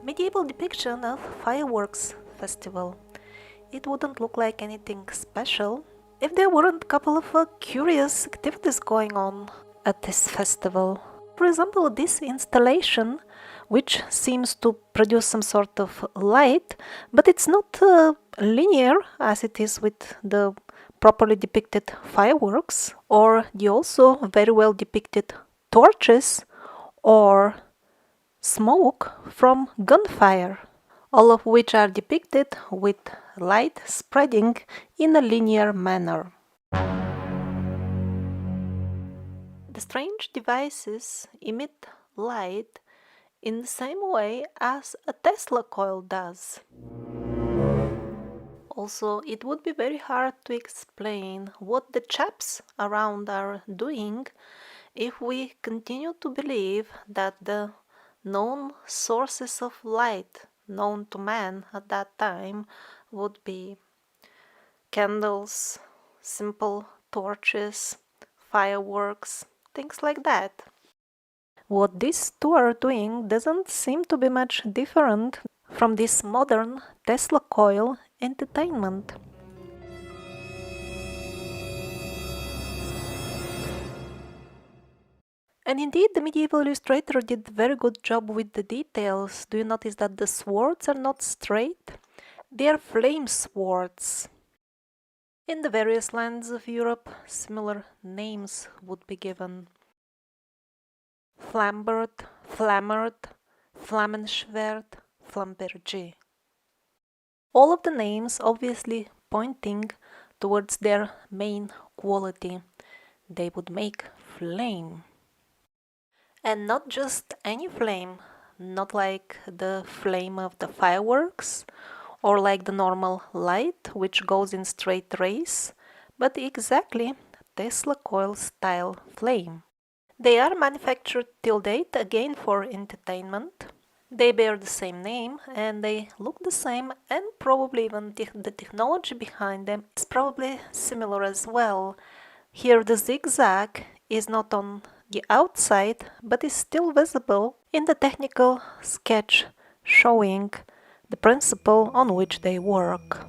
Medieval depiction of fireworks festival. It wouldn't look like anything special if there weren't a couple of curious activities going on at this festival. For example, this installation, which seems to produce some sort of light, but it's not linear as it is with the properly depicted fireworks, or the also very well depicted torches or smoke from gunfire, all of which are depicted with light spreading in a linear manner. The strange devices emit light in the same way as a Tesla coil does. Also, it would be very hard to explain what the chaps around are doing if we continue to believe that the known sources of light known to man at that time would be candles, simple torches, fireworks, things like that. What these two are doing doesn't seem to be much different from this modern Tesla coil entertainment. And indeed, the medieval illustrator did a very good job with the details. Do you notice that the swords are not straight? They are flame swords. In the various lands of Europe, similar names would be given. Flambert, Flammert, Flammenschwert, Flamberger. All of the names obviously pointing towards their main quality. They would make flame. And not just any flame, not like the flame of the fireworks or like the normal light which goes in straight rays, but exactly Tesla coil style flame. They are manufactured till date again for entertainment. They bear the same name and they look the same, and probably even the technology behind them is probably similar as well. Here the zigzag is not on the outside, but is still visible in the technical sketch showing the principle on which they work.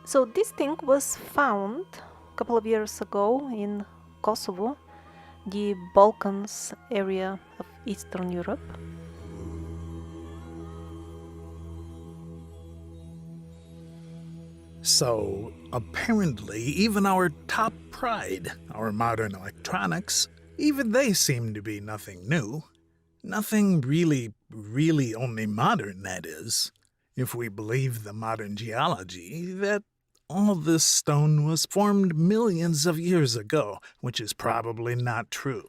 So this thing was found a couple of years ago in Kosovo, the Balkans area of Eastern Europe. So, apparently, even our top pride, our modern electronics, even they seem to be nothing new. Nothing really only modern, that is. If we believe the modern geology, that all this stone was formed millions of years ago, which is probably not true.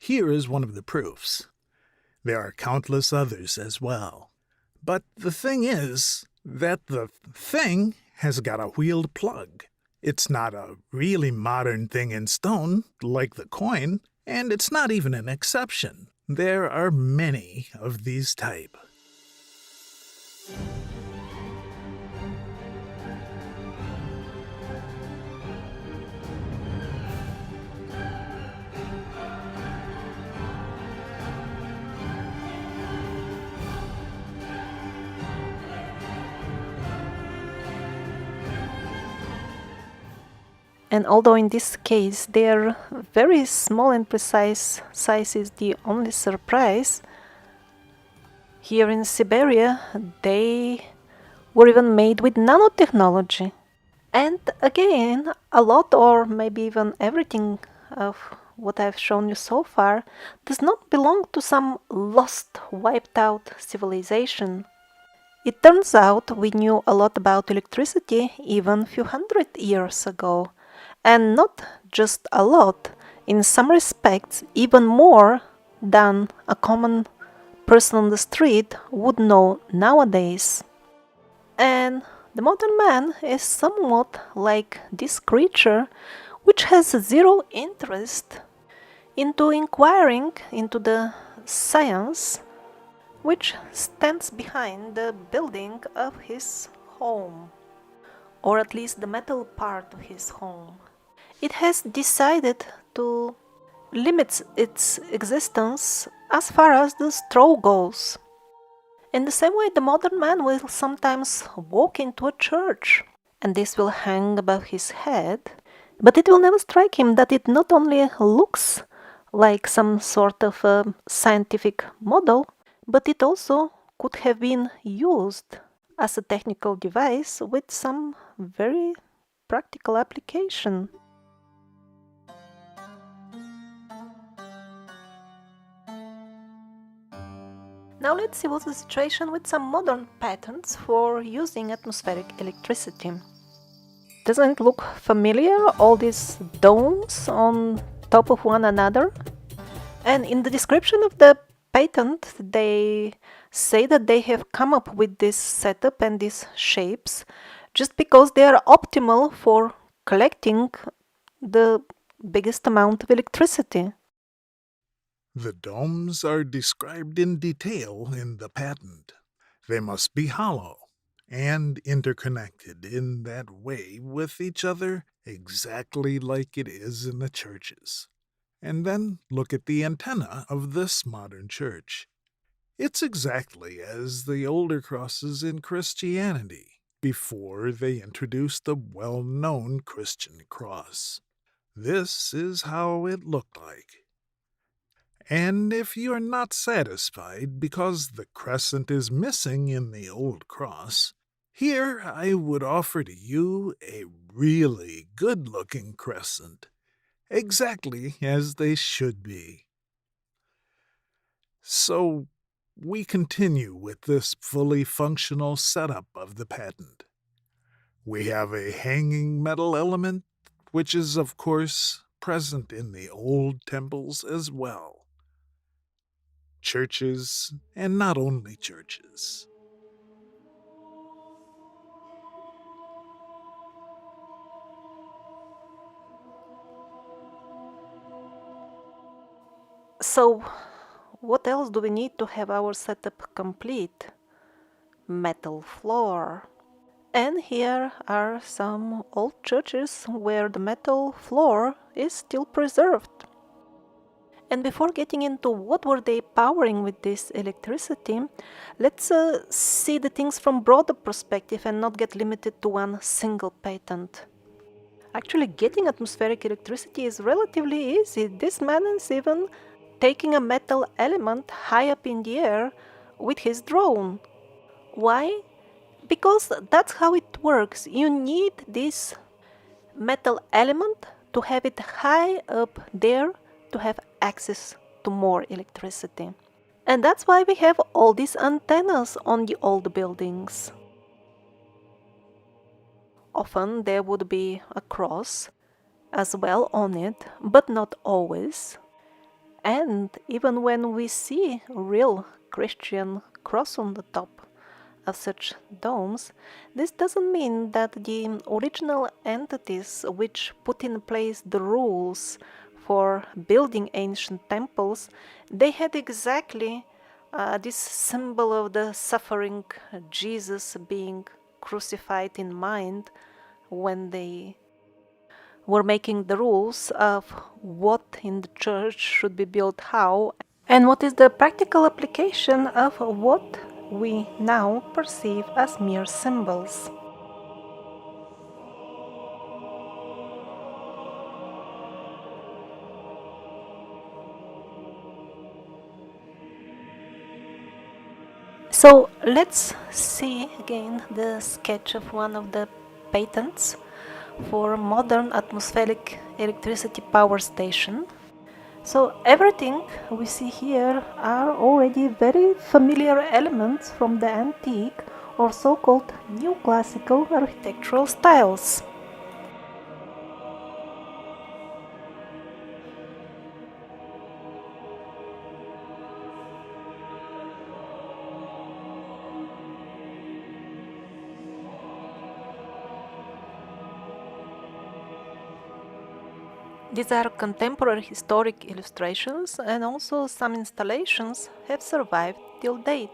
Here is one of the proofs. There are countless others as well. But the thing is that the thing has got a wheeled plug. It's not a really modern thing in stone, like the coin, and it's not even an exception. There are many of these type. And although in this case their very small and precise size is the only surprise, here in Siberia they were even made with nanotechnology. And again, a lot or maybe even everything of what I've shown you so far does not belong to some lost, wiped out civilization. It turns out we knew a lot about electricity even a few hundred years ago. And not just a lot, in some respects even more than a common person on the street would know nowadays. And the modern man is somewhat like this creature which has zero interest into inquiring into the science which stands behind the building of his home, or at least the metal part of his home. It has decided to limit its existence as far as the straw goes. In the same way, the modern man will sometimes walk into a church, and this will hang above his head, but it will never strike him that it not only looks like some sort of a scientific model, but it also could have been used as a technical device with some very practical application. Now let's see what's the situation with some modern patents for using atmospheric electricity. Doesn't it look familiar, all these domes on top of one another? And in the description of the patent, they say that they have come up with this setup and these shapes just because they are optimal for collecting the biggest amount of electricity. The domes are described in detail in the patent. They must be hollow and interconnected in that way with each other exactly like it is in the churches. And then look at the antenna of this modern church. It's exactly as the older crosses in Christianity, before they introduced the well-known Christian cross. This is how it looked like. And if you are not satisfied because the crescent is missing in the old cross, here I would offer to you a really good-looking crescent, exactly as they should be. So, we continue with this fully functional setup of the patent. We have a hanging metal element, which is, of course, present in the old temples as well. Churches, and not only churches. So, what else do we need to have our setup complete? Metal floor. And here are some old churches where the metal floor is still preserved. And before getting into what were they powering with this electricity, let's see the things from broader perspective and not get limited to one single patent. Actually, getting atmospheric electricity is relatively easy. This man is even taking a metal element high up in the air with his drone. Why? Because that's how it works. You need this metal element to have it high up there to have access to more electricity. And that's why we have all these antennas on the old buildings. Often there would be a cross as well on it, but not always. And even when we see a real Christian cross on the top of such domes, this doesn't mean that the original entities which put in place the rules for building ancient temples, they had exactly this symbol of the suffering Jesus being crucified in mind when they were making the rules of what in the church should be built how, and what is the practical application of what we now perceive as mere symbols. So let's see again the sketch of one of the patents for modern atmospheric electricity power station. So everything we see here are already very familiar elements from the antique or so-called neoclassical architectural styles. These are contemporary historic illustrations, and also some installations have survived till date.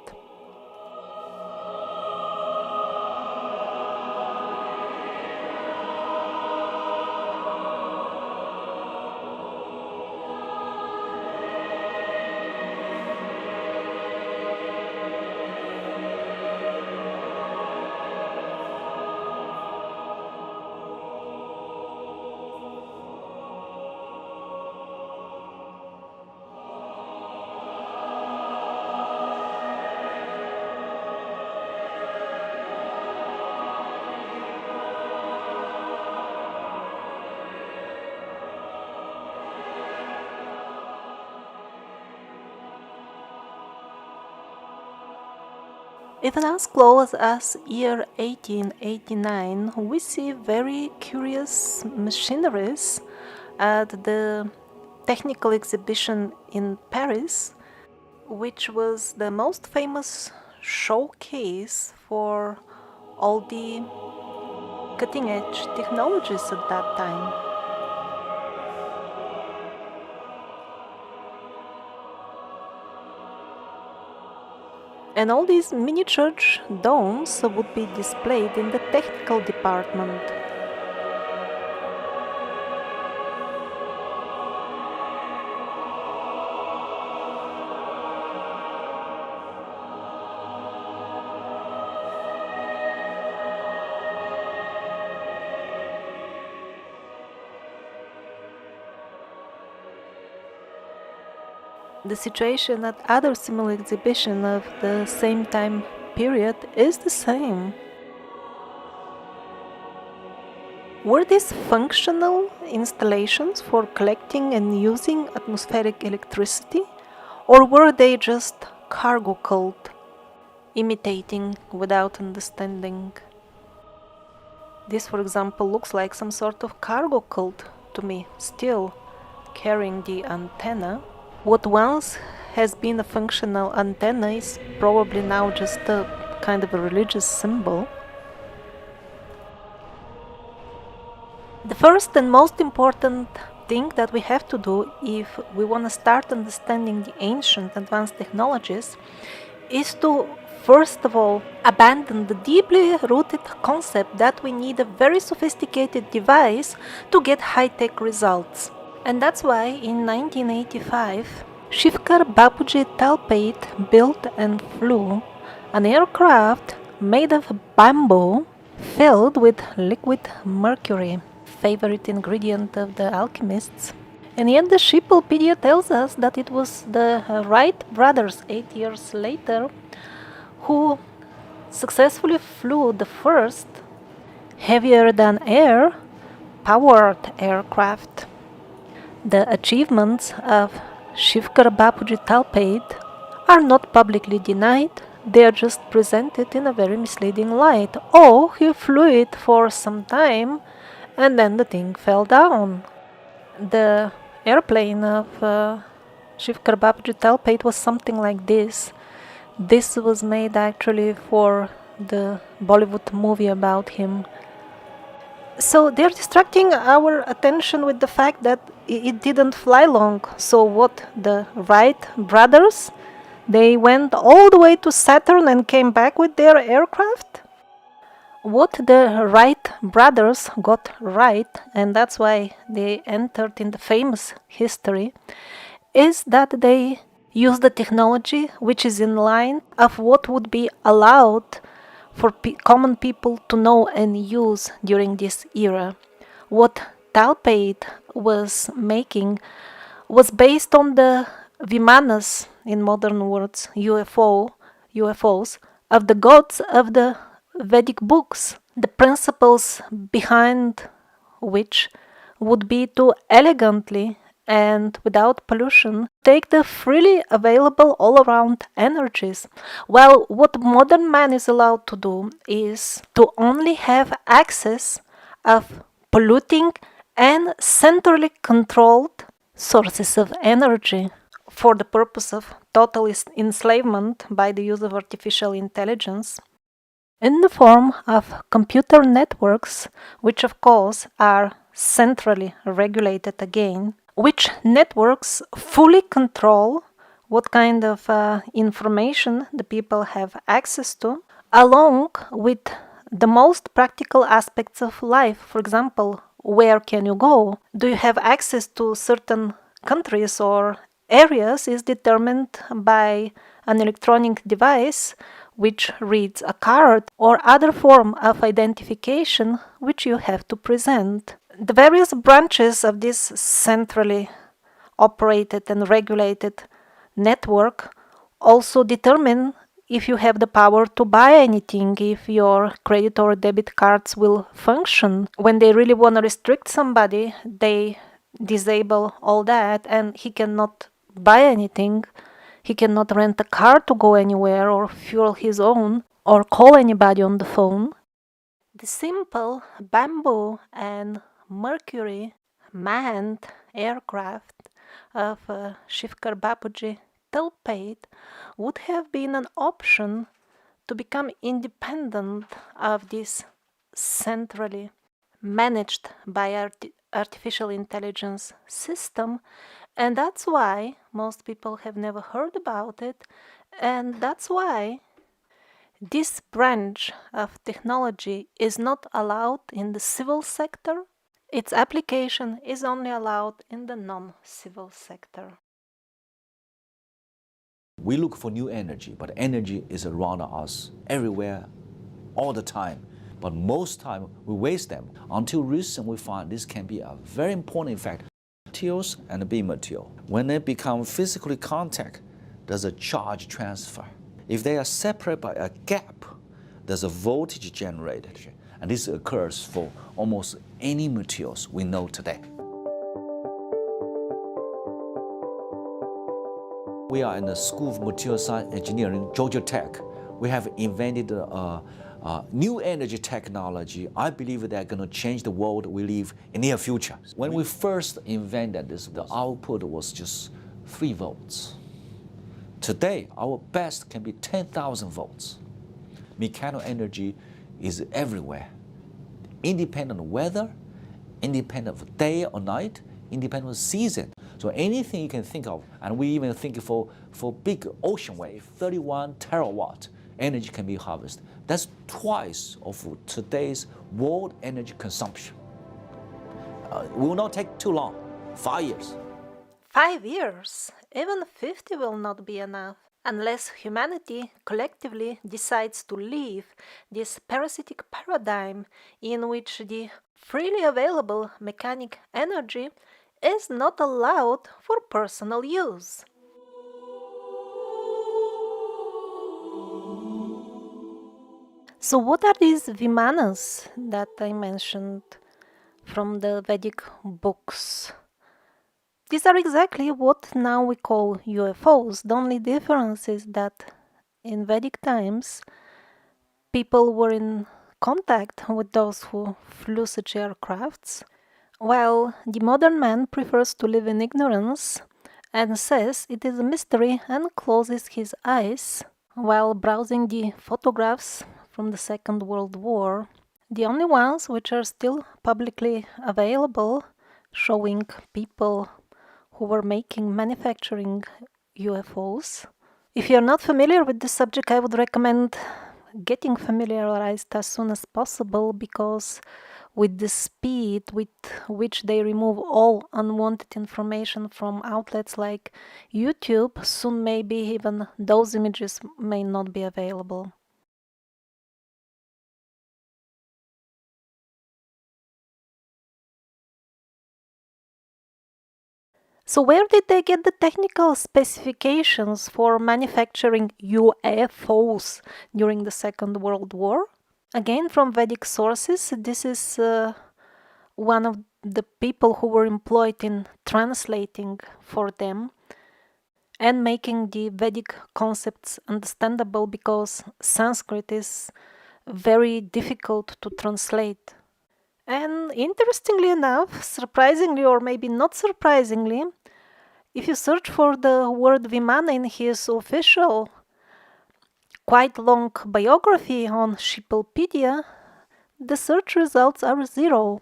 Even as close as year 1889, we see very curious machineries at the technical exhibition in Paris, which was the most famous showcase for all the cutting edge technologies at that time. And all these miniature domes would be displayed in the technical department. The situation at other similar exhibitions of the same time period is the same. Were these functional installations for collecting and using atmospheric electricity, or were they just cargo cult, imitating without understanding? This, for example, looks like some sort of cargo cult to me, still carrying the antenna. What once has been a functional antenna is probably now just a kind of a religious symbol. The first and most important thing that we have to do if we want to start understanding the ancient advanced technologies is to first of all abandon the deeply rooted concept that we need a very sophisticated device to get high-tech results. And that's why in 1985, Shivkar Bapuji Talpate built and flew an aircraft made of bamboo filled with liquid mercury, favorite ingredient of the alchemists. And yet the Shippepedia tells us that it was the Wright brothers 8 years later who successfully flew the first heavier than air powered aircraft. The achievements of Shivkar Bapuji Talpate are not publicly denied, they are just presented in a very misleading light. Oh, he flew it for some time and then the thing fell down. The airplane of Shivkar Bapuji Talpate was something like this. This was made actually for the Bollywood movie about him. So they're distracting our attention with the fact that it didn't fly long. So what, the Wright brothers, they went all the way to Saturn and came back with their aircraft? What the Wright brothers got right, and that's why they entered in the famous history, is that they used the technology which is in line of what would be allowed for common people to know and use during this era. What Talpate was making was based on the Vimanas, in modern words, UFOs, of the gods of the Vedic books, the principles behind which would be to elegantly and without pollution take the freely available all-around energies, while what modern man is allowed to do is to only have access of polluting and centrally controlled sources of energy for the purpose of total enslavement by the use of artificial intelligence in the form of computer networks, which of course are centrally regulated again, which networks fully control what kind of information the people have access to, along with the most practical aspects of life. For example, where can you go? Do you have access to certain countries or areas is determined by an electronic device which reads a card or other form of identification which you have to present. The various branches of this centrally operated and regulated network also determine if you have the power to buy anything, if your credit or debit cards will function. When they really want to restrict somebody, they disable all that and he cannot buy anything. He cannot rent a car to go anywhere or fuel his own or call anybody on the phone. The simple bamboo and mercury manned aircraft of Shivkar Bapuji Tilpate would have been an option to become independent of this centrally managed by artificial intelligence system, and that's why most people have never heard about it, and that's why this branch of technology is not allowed in the civil sector. Its application is only allowed in the non-civil sector. We look for new energy, but energy is around us everywhere, all the time. But most time we waste them. Until recently we find this can be a very important effect. Materials and beam material. When they become physically contact, there's a charge transfer. If they are separated by a gap, there's a voltage generated. And this occurs for almost any materials we know today. We are in the School of Material Science Engineering, Georgia Tech. We have invented a new energy technology. I believe they're going to change the world we live in the near future. When we first invented this, the output was just 3 volts. Today, our best can be 10,000 volts. Mechanical energy is everywhere, independent of weather, independent of day or night, independent of season. So anything you can think of, and we even think for big ocean wave, 31 terawatt energy can be harvested. That's twice of today's world energy consumption. It will not take too long, 5 years. 5 years? Even 50 will not be enough. Unless humanity collectively decides to leave this parasitic paradigm in which the freely available mechanic energy is not allowed for personal use. So what are these Vimanas that I mentioned from the Vedic books? These are exactly what now we call UFOs. The only difference is that in Vedic times, people were in contact with those who flew such aircrafts, while the modern man prefers to live in ignorance and says it is a mystery and closes his eyes while browsing the photographs from the Second World War. The only ones which are still publicly available showing people who were manufacturing UFOs. If you're not familiar with this subject, I would recommend getting familiarized as soon as possible, because with the speed with which they remove all unwanted information from outlets like YouTube, soon maybe even those images may not be available. So where did they get the technical specifications for manufacturing UFOs during the Second World War? Again, from Vedic sources, this is one of the people who were employed in translating for them and making the Vedic concepts understandable, because Sanskrit is very difficult to translate. And interestingly enough, surprisingly or maybe not surprisingly, if you search for the word Vimana in his official, quite long biography on Shiplepedia, the search results are 0.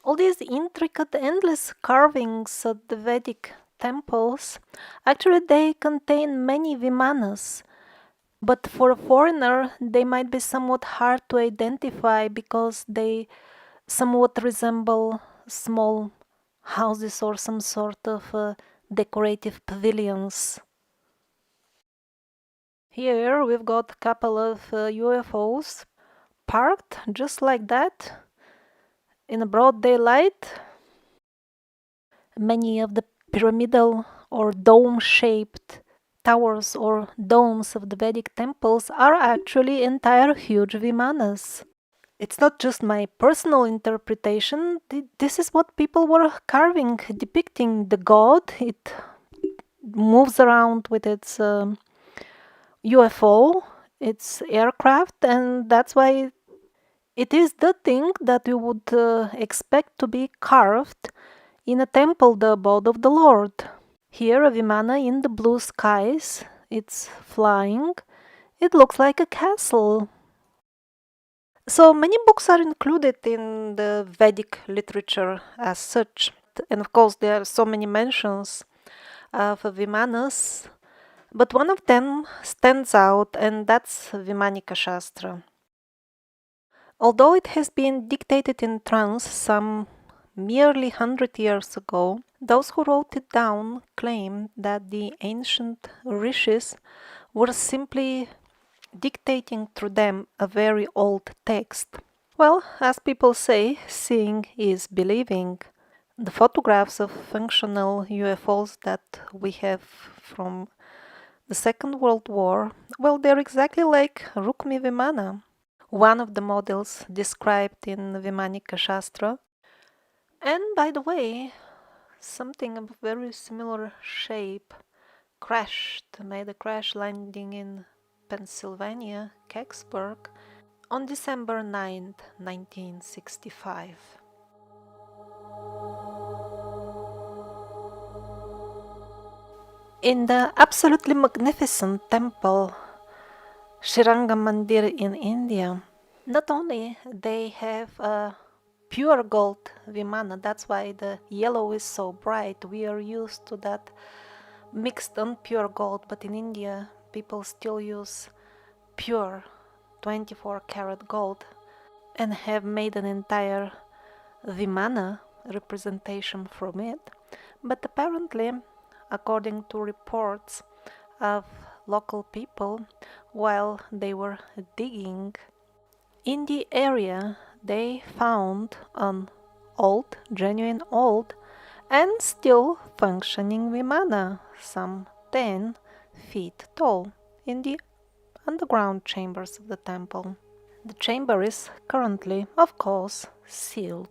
All these intricate, endless carvings at the Vedic temples, actually they contain many Vimanas, but for a foreigner they might be somewhat hard to identify because they somewhat resemble small houses or some sort of decorative pavilions. Here we've got a couple of UFOs parked just like that in a broad daylight. Many of the pyramidal or dome-shaped towers or domes of the Vedic temples are actually entire huge Vimanas. It's not just my personal interpretation, this is what people were carving, depicting the god. It moves around with its UFO, its aircraft, and that's why it is the thing that you would expect to be carved in a temple, the abode of the Lord. Here, a Vimana in the blue skies, it's flying. It looks like a castle. So many books are included in the Vedic literature as such. And of course, there are so many mentions of Vimanas, but one of them stands out, and that's Vimanika Shastra. Although it has been dictated in trance some merely 100 years ago, those who wrote it down claim that the ancient rishis were simply dictating through them a very old text. Well, as people say, seeing is believing. The photographs of functional UFOs that we have from the Second World War, well, they're exactly like Rukmi Vimana, one of the models described in Vimanika Shastra. And by the way, something of very similar shape made a crash landing in Pennsylvania, Kecksburg, on December 9th, 1965. In the absolutely magnificent temple Sriranga Mandir in India, not only they have a pure gold Vimana, that's why the yellow is so bright. We are used to that mixed and pure gold, but in India people still use pure 24 karat gold and have made an entire Vimana representation from it. But apparently, according to reports of local people, while they were digging in the area, they found an old, genuine old, and still functioning Vimana, some 10 feet tall, in the underground chambers of the temple. The chamber is currently, of course, sealed.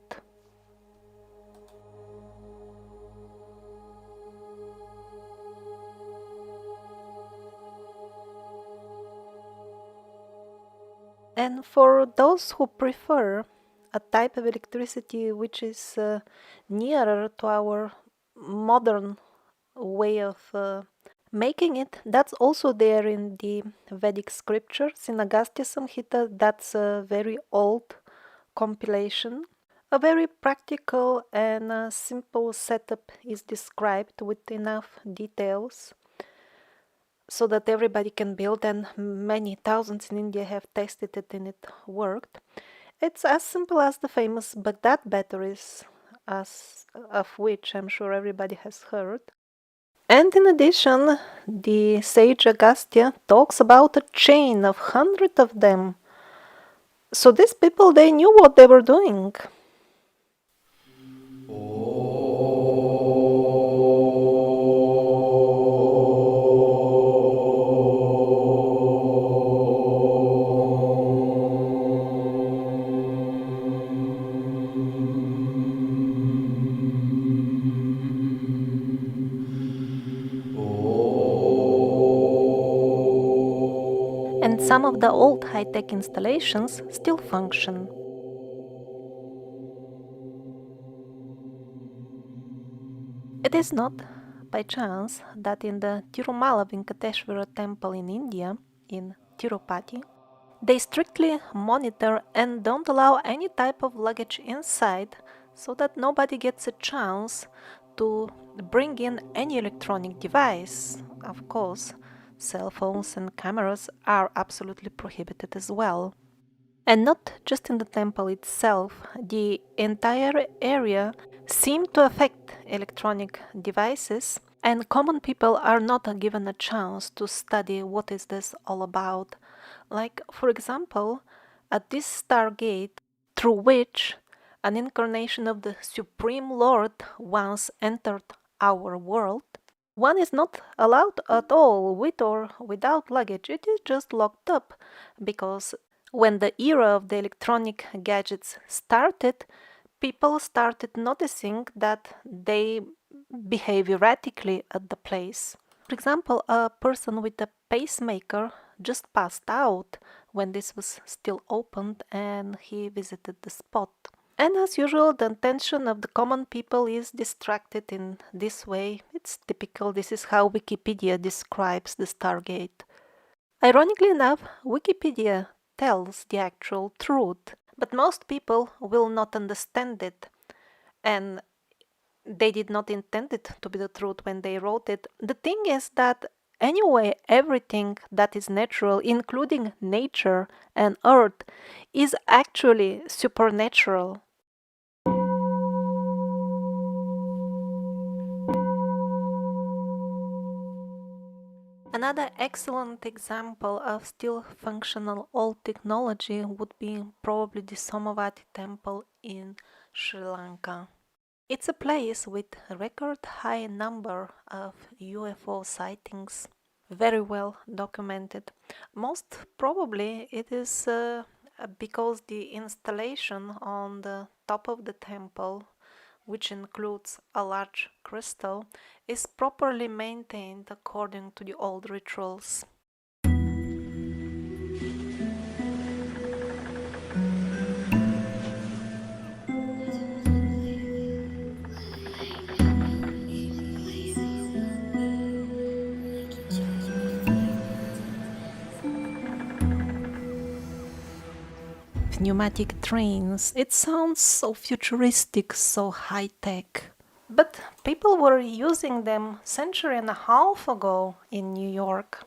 And for those who prefer a type of electricity which is nearer to our modern way of making it, that's also there in the Vedic scriptures. In Agastya Samhita, that's a very old compilation. A very practical and simple setup is described with enough details so that everybody can build, and many thousands in India have tested it and it worked. It's as simple as the famous Baghdad batteries, of which I'm sure everybody has heard. And in addition, the sage Agastya talks about a chain of hundreds of them. So these people, they knew what they were doing. And some of the old high-tech installations still function. It is not by chance that in the Tirumala Venkateshwara temple in India, in Tirupati, they strictly monitor and don't allow any type of luggage inside so that nobody gets a chance to bring in any electronic device. Of course, cell phones and cameras are absolutely prohibited as well. And not just in the temple itself, the entire area seemed to affect electronic devices, and common people are not given a chance to study what is this all about. Like, for example, at this Stargate, through which an incarnation of the Supreme Lord once entered our world, one is not allowed at all with or without luggage. It is just locked up because when the era of the electronic gadgets started, people started noticing that they behave erratically at the place. For example, a person with a pacemaker just passed out when this was still opened and he visited the spot. And as usual, the attention of the common people is distracted in this way. It's typical, this is how Wikipedia describes the Stargate. Ironically enough, Wikipedia tells the actual truth, but most people will not understand it, and they did not intend it to be the truth when they wrote it. The thing is that anyway, everything that is natural, including nature and earth, is actually supernatural. Another excellent example of still functional old technology would be probably the Somavati temple in Sri Lanka. It's a place with a record high number of UFO sightings, very well documented. Most probably it is because the installation on the top of the temple, which includes a large crystal, is properly maintained according to the old rituals. Pneumatic trains. It sounds so futuristic, so high tech. But people were using them century and a half ago in New York.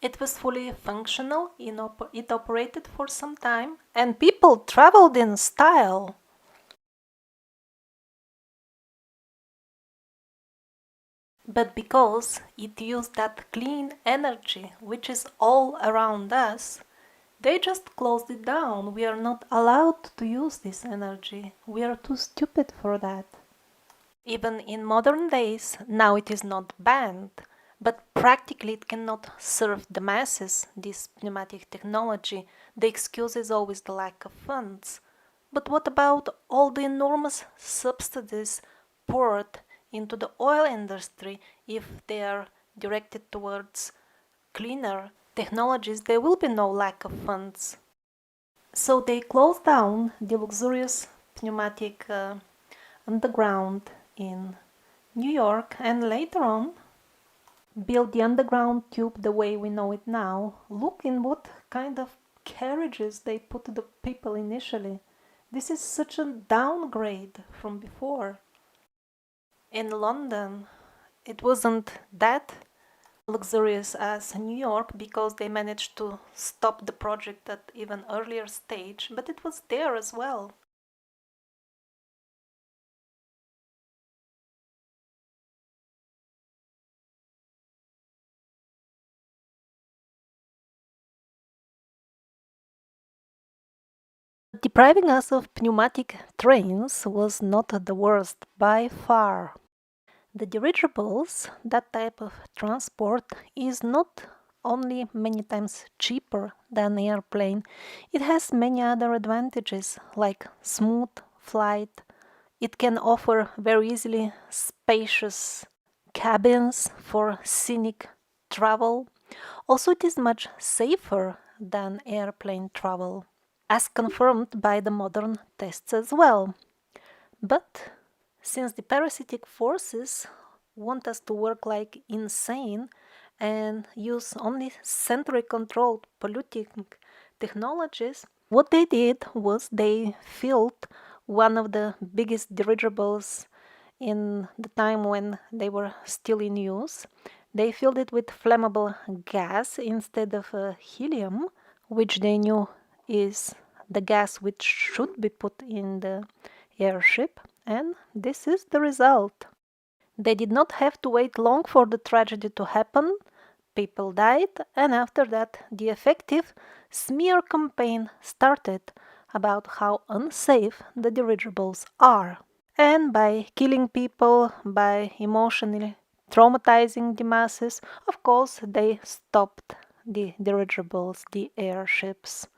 It was fully functional, it operated for some time, and people traveled in style. But because it used that clean energy which is all around us, they just closed it down. We are not allowed to use this energy. We are too stupid for that. Even in modern days, now it is not banned, but practically it cannot serve the masses, this pneumatic technology. The excuse is always the lack of funds. But what about all the enormous subsidies poured into the oil industry? If they are directed towards cleaner technologies, there will be no lack of funds. So they closed down the luxurious pneumatic underground in New York, and later on built the underground tube the way we know it now. Look in what kind of carriages they put the people initially. This is such a downgrade from before. In London, it wasn't that luxurious as New York because they managed to stop the project at even earlier stage, but it was there as well. Depriving us of pneumatic trains was not the worst by far. The dirigibles, that type of transport, is not only many times cheaper than airplane, it has many other advantages like smooth flight. It can offer very easily spacious cabins for scenic travel. Also, it is much safer than airplane travel, as confirmed by the modern tests as well. But since the parasitic forces want us to work like insane and use only centrally controlled polluting technologies, what they did was they filled one of the biggest dirigibles in the time when they were still in use. They filled it with flammable gas instead of helium, which they knew is the gas which should be put in the airship, and this is the result. They did not have to wait long for the tragedy to happen. People died, and after that, the effective smear campaign started about how unsafe the dirigibles are. And by killing people, by emotionally traumatizing the masses, of course, they stopped the dirigibles, the airships.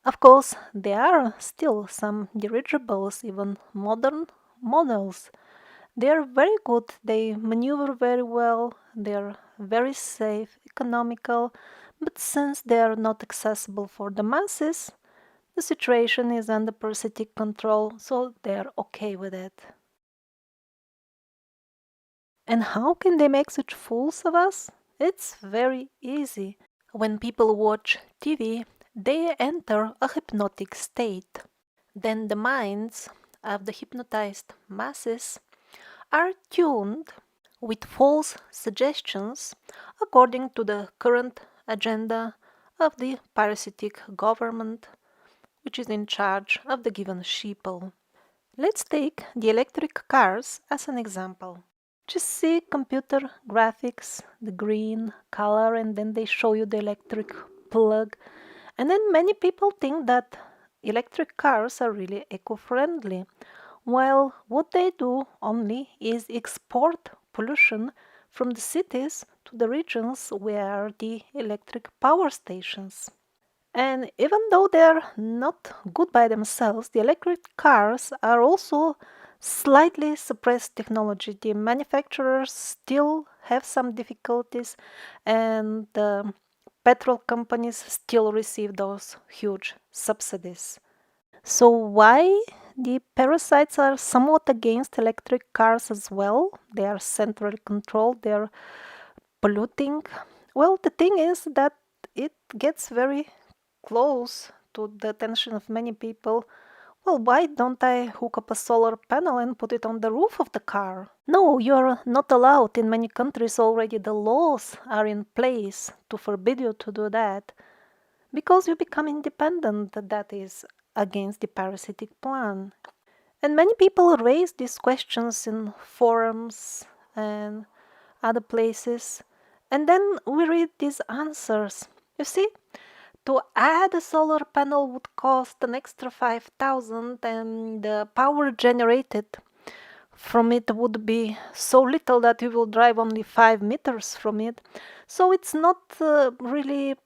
Of course, there are still some dirigibles, even modern models. They are very good, they maneuver very well, they are very safe, economical, but since they are not accessible for the masses, the situation is under parasitic control, so they are okay with it. And how can they make such fools of us? It's very easy. When people watch TV, they enter a hypnotic state. Then the minds of the hypnotized masses are tuned with false suggestions according to the current agenda of the parasitic government, which is in charge of the given sheeple. Let's take the electric cars as an example. Just see computer graphics, the green color, and then they show you the electric plug. And then many people think that electric cars are really eco-friendly, while what they do only is export pollution from the cities to the regions where the electric power stations. And even though they're not good by themselves, the electric cars are also slightly suppressed technology. The manufacturers still have some difficulties, and the petrol companies still receive those huge subsidies. So, why the parasites are somewhat against electric cars as well? They are centrally controlled, they are polluting. Well, the thing is that it gets very close to the attention of many people. Well, why don't I hook up a solar panel and put it on the roof of the car? No, you're not allowed. In many countries already the laws are in place to forbid you to do that. Because you become independent, that is against the parasitic plan. And many people raise these questions in forums and other places. And then we read these answers. You see, to add a solar panel would cost an extra 5,000, and the power generated from it would be so little that you will drive only 5 meters from it. So it's not really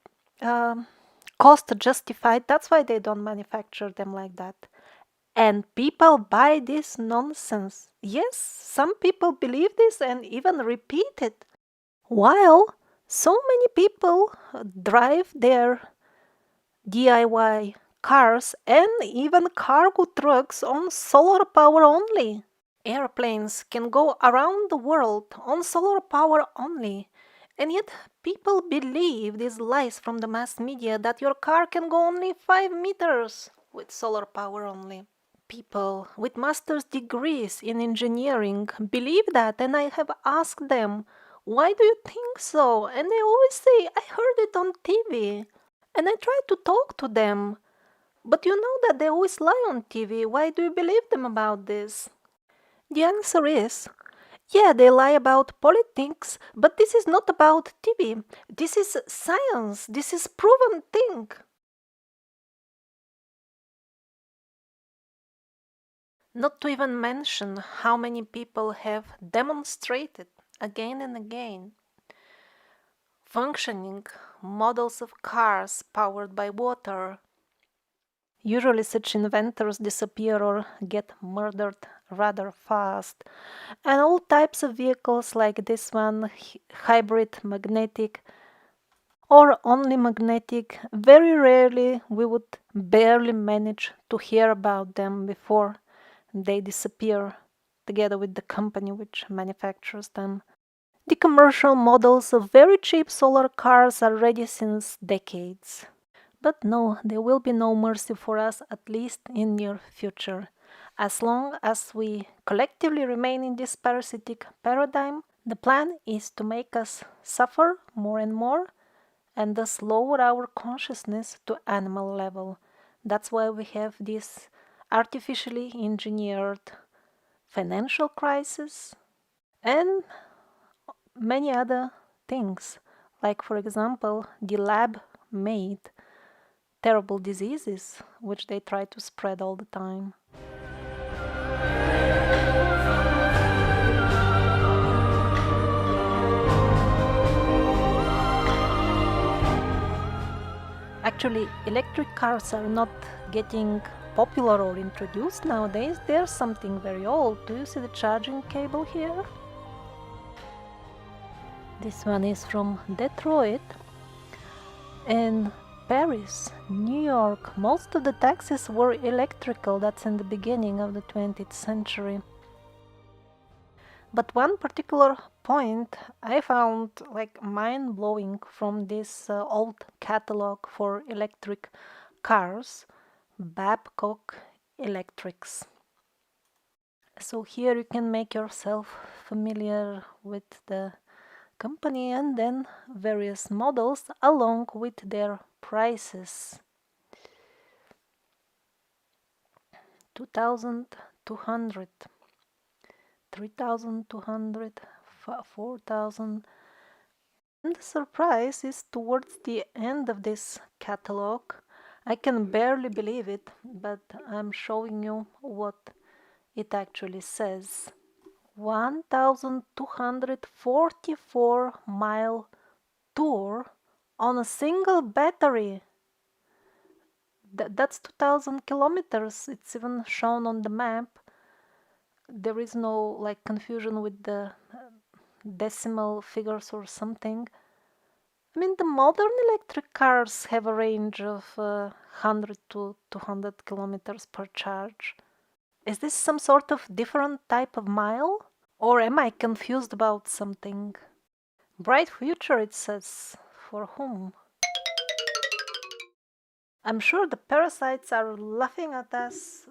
cost justified. That's why they don't manufacture them like that. And people buy this nonsense. Yes, some people believe this and even repeat it. While so many people drive their DIY cars and even cargo trucks on solar power only. Airplanes can go around the world on solar power only. And yet people believe these lies from the mass media that your car can go only 5 meters with solar power only. People with master's degrees in engineering believe that, and I have asked them, why do you think so? And they always say, I heard it on TV. And I try to talk to them. But you know that they always lie on TV. Why do you believe them about this? The answer is, yeah, they lie about politics, but this is not about TV. This is science. This is proven thing. Not to even mention how many people have demonstrated again and again functioning models of cars powered by water. Usually such inventors disappear or get murdered rather fast. And all types of vehicles like this one, hybrid, magnetic, or only magnetic, very rarely we would barely manage to hear about them before they disappear together with the company which manufactures them. The commercial models of very cheap solar cars are ready since decades. But no, there will be no mercy for us, at least in near future. As long as we collectively remain in this parasitic paradigm, the plan is to make us suffer more and more and thus lower our consciousness to animal level. That's why we have this artificially engineered financial crisis and many other things, like, for example, the lab made terrible diseases which they try to spread all the time. Actually, electric cars are not getting popular or introduced nowadays. They're something very old. Do you see the charging cable here? This one is from Detroit and Paris, New York. Most of the taxis were electrical. That's in the beginning of the 20th century. But one particular point I found like mind-blowing from this old catalog for electric cars, Babcock Electrics. So here you can make yourself familiar with the company and then various models along with their prices. 2,200, 3,200, 4,000. And the surprise is towards the end of this catalog. I can barely believe it, but I'm showing you what it actually says. 1,244-mile tour on a single battery. That's 2,000 kilometers. It's even shown on the map. There is no like confusion with the decimal figures or something. I mean, the modern electric cars have a range of 100 to 200 kilometers per charge. Is this some sort of different type of mile? Or am I confused about something? Bright future, it says. For whom? I'm sure the parasites are laughing at us,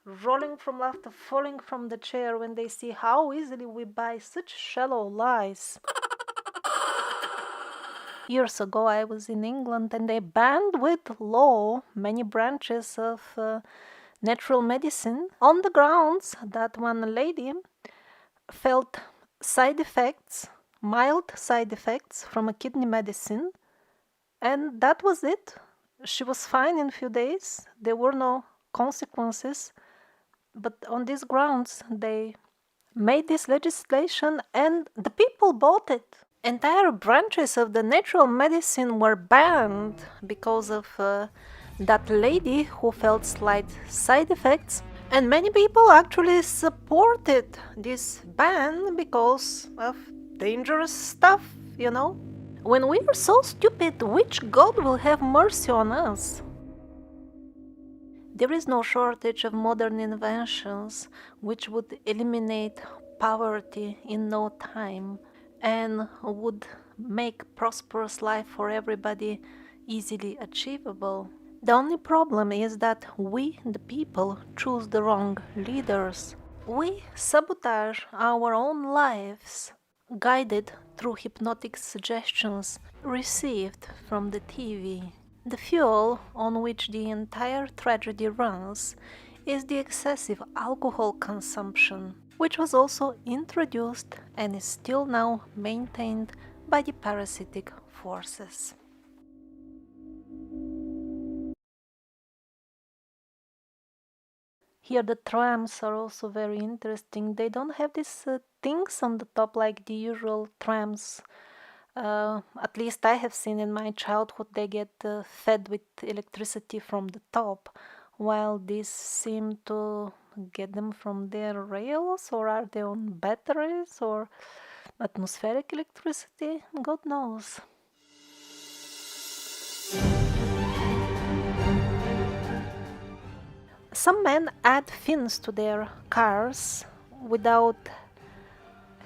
rolling from laughter, falling from the chair when they see how easily we buy such shallow lies. Years ago I was in England and they banned with law many branches of natural medicine on the grounds that one lady felt side effects, mild side effects from a kidney medicine, and that was it. She was fine in a few days. There were no consequences. But on these grounds, they made this legislation and the people bought it. Entire branches of the natural medicine were banned because of that lady who felt slight side effects. And many people actually supported this ban because of dangerous stuff, you know? When we are so stupid, which God will have mercy on us? There is no shortage of modern inventions which would eliminate poverty in no time and would make prosperous life for everybody easily achievable. The only problem is that we, the people, choose the wrong leaders. We sabotage our own lives, guided through hypnotic suggestions received from the TV. The fuel on which the entire tragedy runs is the excessive alcohol consumption, which was also introduced and is still now maintained by the parasitic forces. Here the trams are also very interesting. They don't have these things on the top like the usual trams. At least I have seen in my childhood they get fed with electricity from the top, while these seem to get them from their rails, or are they on batteries or atmospheric electricity? God knows. Some men add fins to their cars without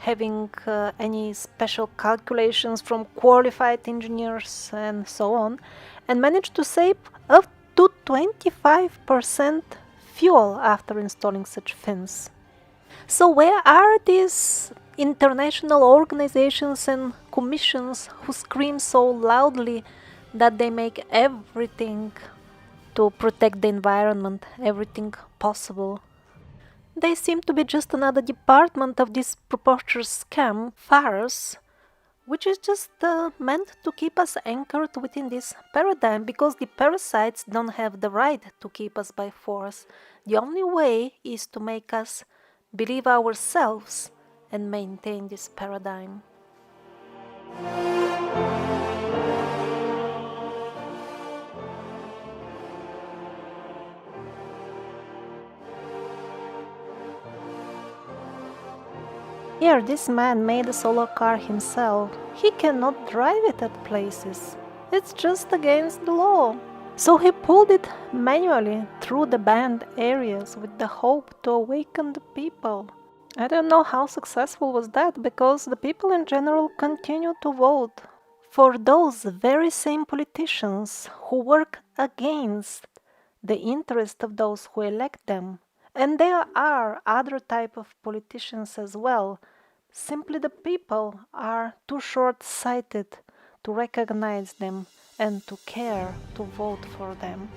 having any special calculations from qualified engineers and so on, and managed to save up to 25% fuel after installing such fins. So where are these international organizations and commissions who scream so loudly that they make everything to protect the environment, everything possible? They seem to be just another department of this preposterous scam, farce, which is just meant to keep us anchored within this paradigm, because the parasites don't have the right to keep us by force. The only way is to make us believe ourselves and maintain this paradigm. Here, this man made a solar car himself. He cannot drive it at places. It's just against the law. So he pulled it manually through the banned areas with the hope to awaken the people. I don't know how successful was that, because the people in general continue to vote for those very same politicians who work against the interest of those who elect them. And there are other type of politicians as well. Simply the people are too short-sighted to recognize them and to care to vote for them.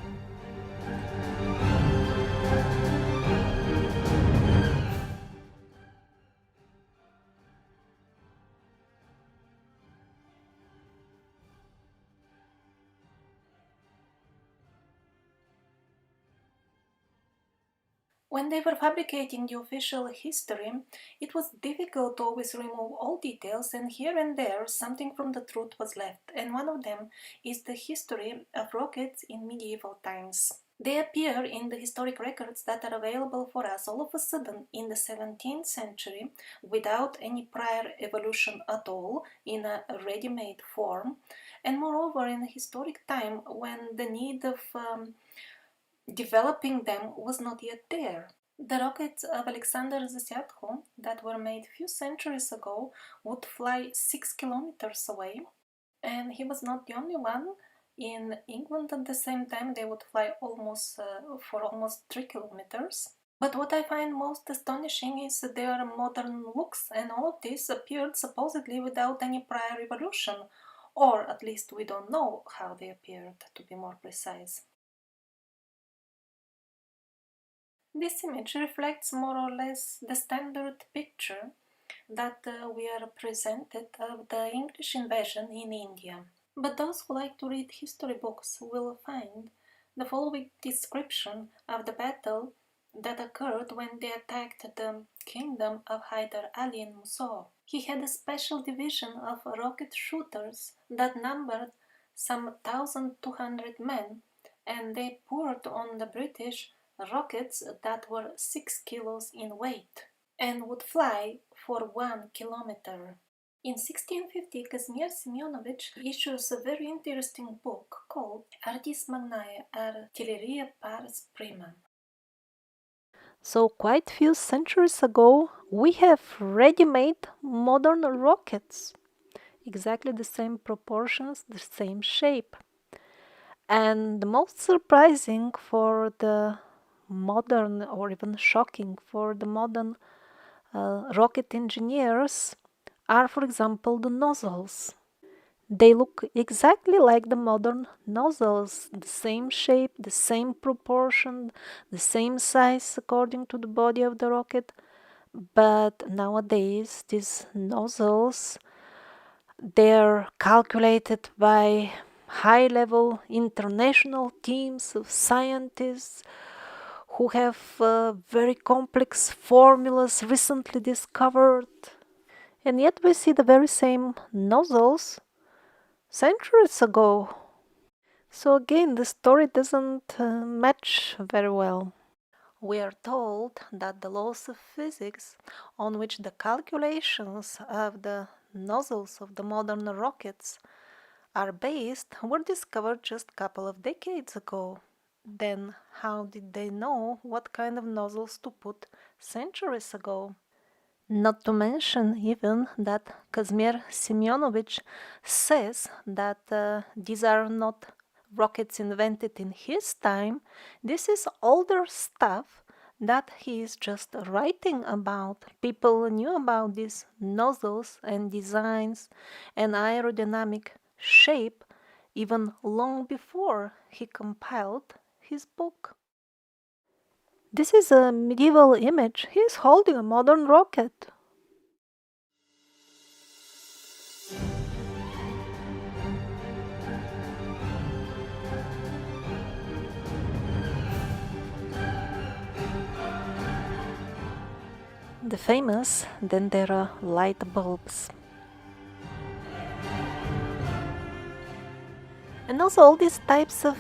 When they were fabricating the official history, it was difficult to always remove all details, and here and there something from the truth was left, and one of them is the history of rockets in medieval times. They appear in the historic records that are available for us all of a sudden in the 17th century without any prior evolution at all, in a ready-made form, and moreover in a historic time when the need of developing them was not yet there. The rockets of Alexander Zasyatko that were made few centuries ago would fly 6 kilometers away, and he was not the only one. In England at the same time they would fly for almost 3 kilometers. But what I find most astonishing is their modern looks, and all of this appeared supposedly without any prior evolution, or at least we don't know how they appeared, to be more precise. This image reflects more or less the standard picture that we are presented of the English invasion in India. But those who like to read history books will find the following description of the battle that occurred when they attacked the kingdom of Hyder Ali in Mysore. He had a special division of rocket shooters that numbered some 1,200 men, and they poured on the British rockets that were 6 kilos in weight and would fly for 1 kilometer. In 1650, Kazimir Semyonovich issues a very interesting book called Artis Magnae Artilleria Pars Prima. So quite few centuries ago, we have ready-made modern rockets. Exactly the same proportions, the same shape. And the most surprising for the modern, or even shocking for the modern rocket engineers, are, for example, the nozzles. They look exactly like the modern nozzles, the same shape, the same proportion, the same size according to the body of the rocket. But nowadays, these nozzles, they're calculated by high-level international teams of scientists who have very complex formulas recently discovered. And yet we see the very same nozzles centuries ago. So again, the story doesn't match very well. We are told that the laws of physics on which the calculations of the nozzles of the modern rockets are based were discovered just a couple of decades ago. Then how did they know what kind of nozzles to put centuries ago? Not to mention even that Kazimir Semyonovich says that these are not rockets invented in his time. This is older stuff that he is just writing about. People knew about these nozzles and designs and aerodynamic shape even long before he compiled his book. This is a medieval image. He is holding a modern rocket. The famous Dendera light bulbs. And also all these types of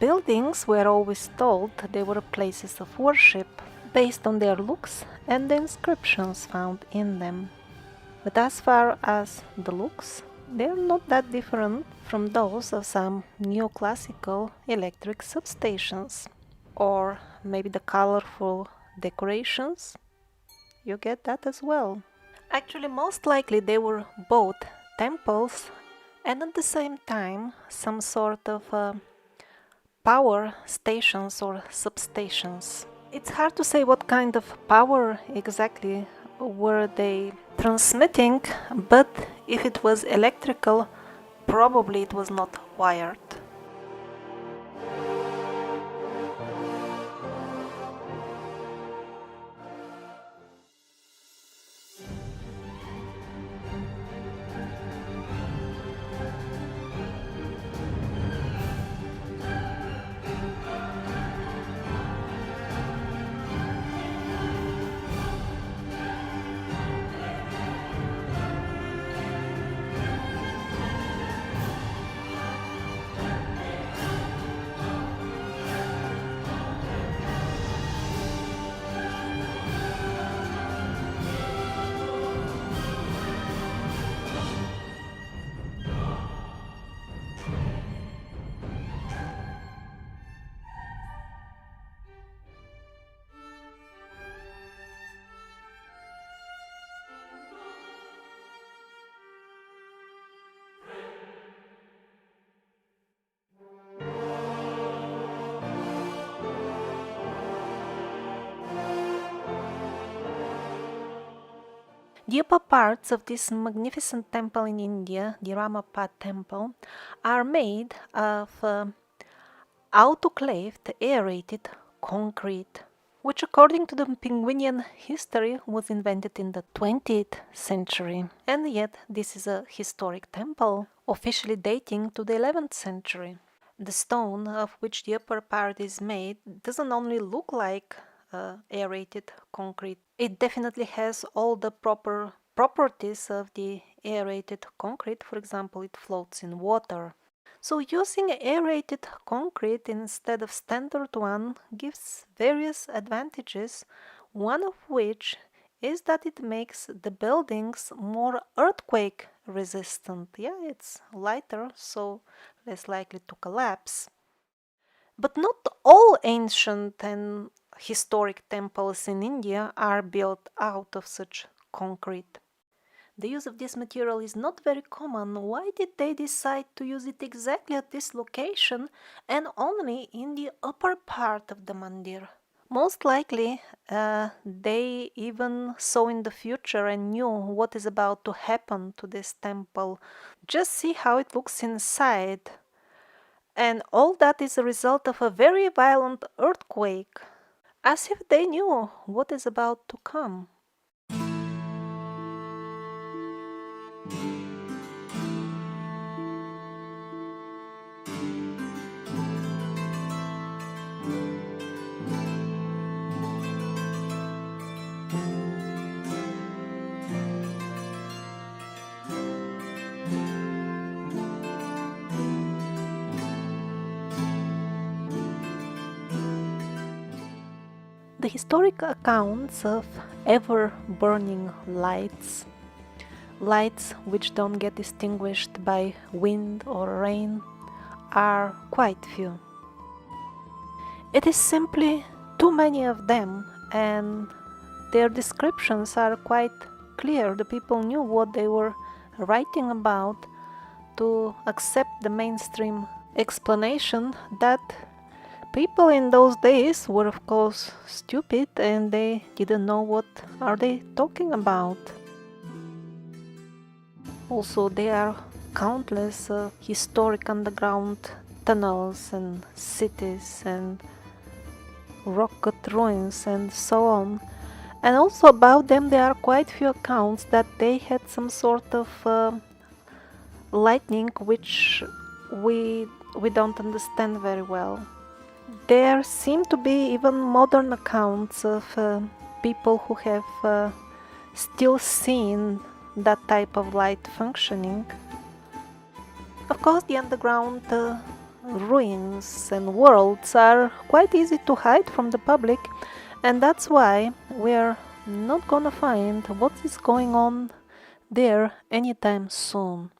buildings were always told they were places of worship based on their looks and the inscriptions found in them. But as far as the looks, they are not that different from those of some neoclassical electric substations. Or maybe the colorful decorations. You get that as well. Actually, most likely they were both temples and at the same time some sort of power stations or substations. It's hard to say what kind of power exactly were they transmitting, but if it was electrical, probably it was not wired. The upper parts of this magnificent temple in India, the Ramappa temple, are made of autoclaved aerated concrete, which according to the Penguinian history was invented in the 20th century. And yet this is a historic temple, officially dating to the 11th century. The stone of which the upper part is made doesn't only look like aerated concrete. It definitely has all the proper properties of the aerated concrete. For example, it floats in water. So using aerated concrete instead of standard one gives various advantages, one of which is that it makes the buildings more earthquake resistant. Yeah, it's lighter, so less likely to collapse. But not all ancient and historic temples in India are built out of such concrete. The use of this material is not very common. Why did they decide to use it exactly at this location and only in the upper part of the mandir? Most likely, they even saw in the future and knew what is about to happen to this temple. Just see how it looks inside. And all that is a result of a very violent earthquake, as if they knew what is about to come. The historic accounts of ever-burning lights, lights which don't get extinguished by wind or rain, are quite few. It is simply too many of them, and their descriptions are quite clear. The people knew what they were writing about. To accept the mainstream explanation that people in those days were of course stupid and they didn't know what are they talking about. Also, there are countless historic underground tunnels and cities and rock ruins and so on. And also about them there are quite few accounts that they had some sort of lightning which we don't understand very well. There seem to be even modern accounts of people who have still seen that type of light functioning. Of course, the underground ruins and worlds are quite easy to hide from the public, and that's why we're not gonna find what is going on there anytime soon.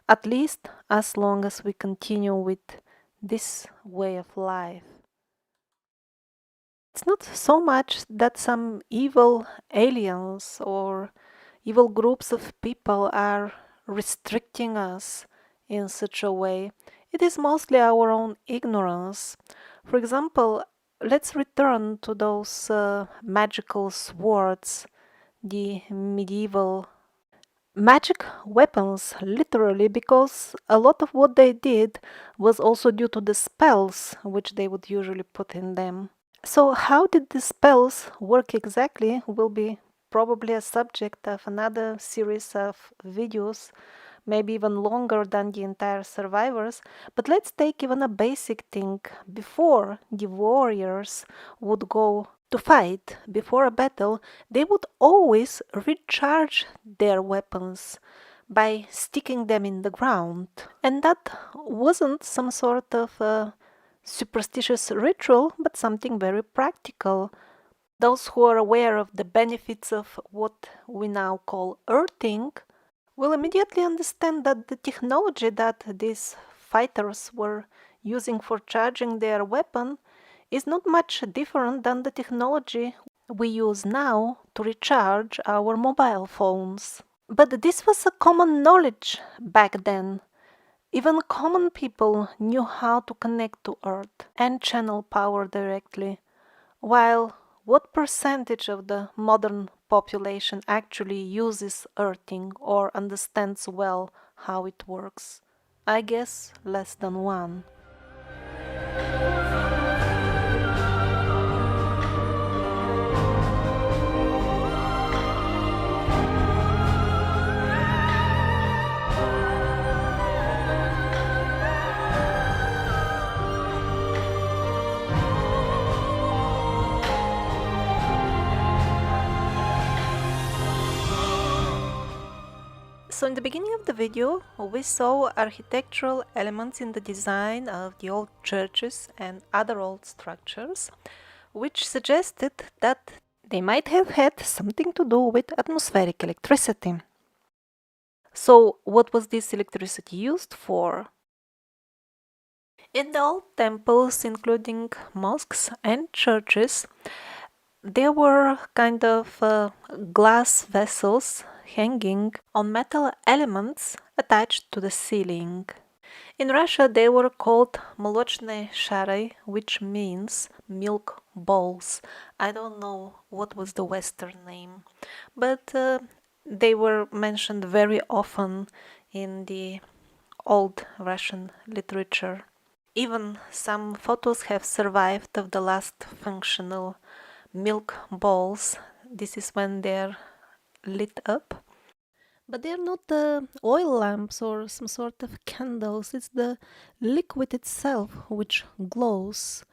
At least as long as we continue with this way of life. It's not so much that some evil aliens or evil groups of people are restricting us in such a way. It is mostly our own ignorance. For example, let's return to those magical swords, the medieval magic weapons, literally, because a lot of what they did was also due to the spells which they would usually put in them. So how did the spells work exactly will be probably a subject of another series of videos, maybe even longer than the entire Survivors. But let's take even a basic thing. Before the warriors would go to fight, before a battle, they would always recharge their weapons by sticking them in the ground. And that wasn't some sort of superstitious ritual, but something very practical. Those who are aware of the benefits of what we now call earthing will immediately understand that the technology that these fighters were using for charging their weapon is not much different than the technology we use now to recharge our mobile phones. But this was a common knowledge back then. Even common people knew how to connect to Earth and channel power directly, while what percentage of the modern population actually uses earthing or understands well how it works? I guess less than one. So in the beginning of the video, we saw architectural elements in the design of the old churches and other old structures, which suggested that they might have had something to do with atmospheric electricity. So what was this electricity used for? In the old temples, including mosques and churches, there were kind of glass vessels hanging on metal elements attached to the ceiling. In Russia they were called молочные шары, which means milk bowls. I don't know what was the Western name, but they were mentioned very often in the old Russian literature. Even some photos have survived of the last functional milk bowls. This is when they're lit up. But they're not oil lamps or some sort of candles. It's the liquid itself which glows.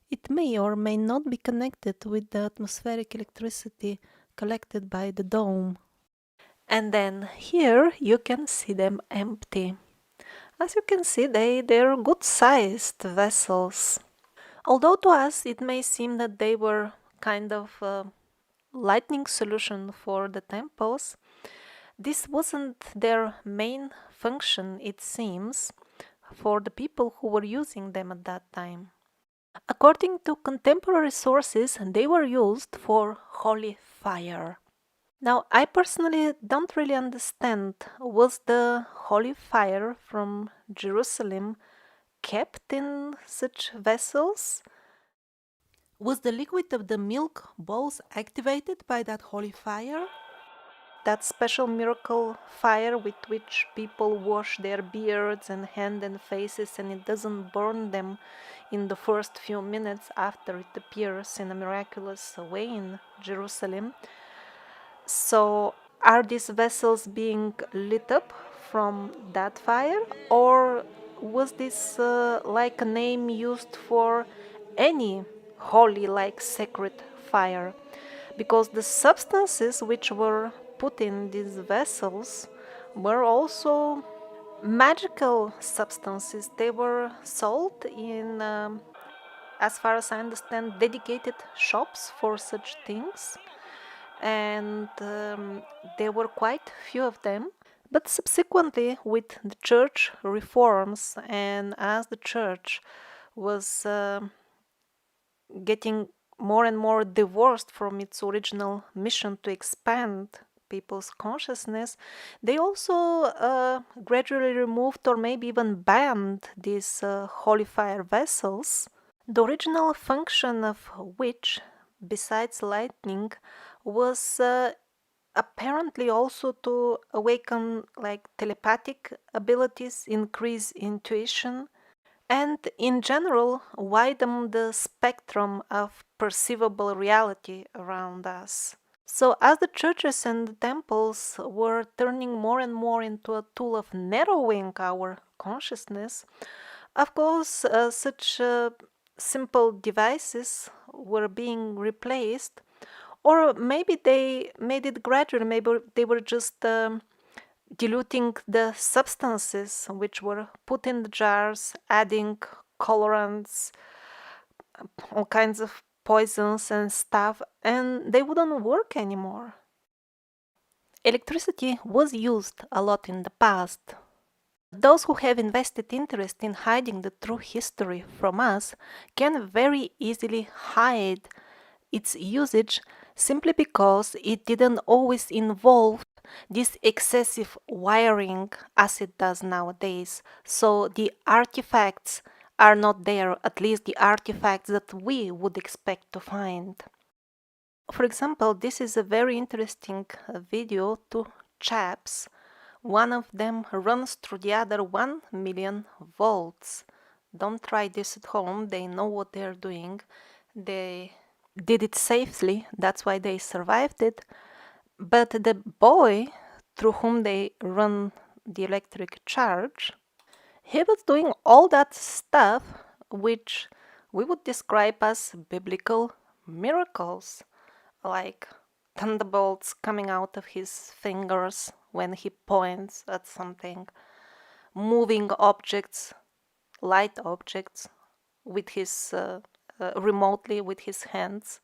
It may or may not be connected with the atmospheric electricity collected by the dome. And then here you can see them empty. As you can see, they're good-sized vessels. Although to us it may seem that they were kind of a lightning solution for the temples, this wasn't their main function, it seems, for the people who were using them at that time. According to contemporary sources, they were used for holy fire. Now, I personally don't really understand, was the holy fire from Jerusalem kept in such vessels? Was the liquid of the milk bowls activated by that holy fire? That special miracle fire with which people wash their beards and hands and faces, and it doesn't burn them in the first few minutes after it appears in a miraculous way in Jerusalem. So, are these vessels being lit up from that fire, or was this like a name used for any holy, like sacred fire? Because the substances which were put in these vessels were also magical substances. They were sold in, as far as I understand, dedicated shops for such things, and there were quite few of them. But subsequently, with the church reforms, and as the church was getting more and more divorced from its original mission to expand people's consciousness, they also gradually removed or maybe even banned these holy fire vessels, the original function of which, besides lightning, was apparently also to awaken like telepathic abilities, increase intuition, and in general widen the spectrum of perceivable reality around us. So, as the churches and the temples were turning more and more into a tool of narrowing our consciousness, of course, such simple devices were being replaced, or maybe they made it gradual, maybe they were just diluting the substances which were put in the jars, adding colorants, all kinds of poisons and stuff, and they wouldn't work anymore. Electricity was used a lot in the past. Those who have invested interest in hiding the true history from us can very easily hide its usage simply because it didn't always involve this excessive wiring as it does nowadays. So the artifacts are not there, at least the artifacts that we would expect to find. For example, this is a very interesting video. Two chaps, one of them runs through the other 1 million volts. Don't try this at home, they know what they're doing. They did it safely, that's why they survived it. But the boy through whom they run the electric charge, he was doing all that stuff which we would describe as biblical miracles, like thunderbolts coming out of his fingers when he points at something, moving objects, light objects, with his remotely with his hands.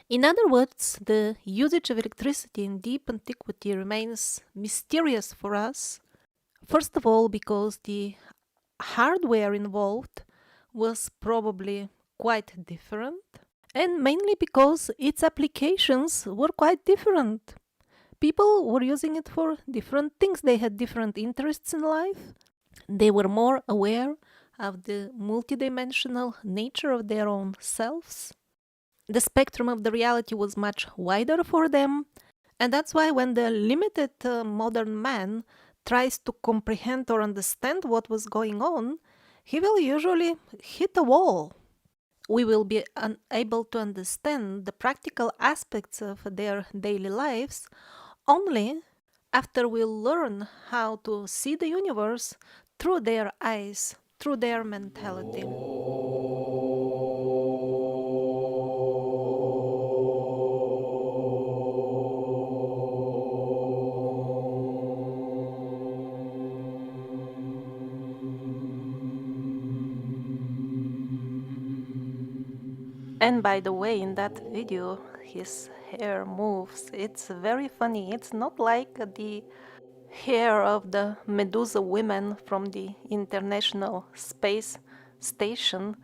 In other words, the usage of electricity in deep antiquity remains mysterious for us. First of all, because the hardware involved was probably quite different, and mainly because its applications were quite different. People were using it for different things, they had different interests in life, they were more aware of the multidimensional nature of their own selves. The spectrum of the reality was much wider for them, and that's why when the limited modern man tries to comprehend or understand what was going on, he will usually hit a wall. We will be unable to understand the practical aspects of their daily lives only after we learn how to see the universe through their eyes, through their mentality. And by the way, in that video, his hair moves. It's very funny. It's not like the hair of the Medusa women from the International Space Station,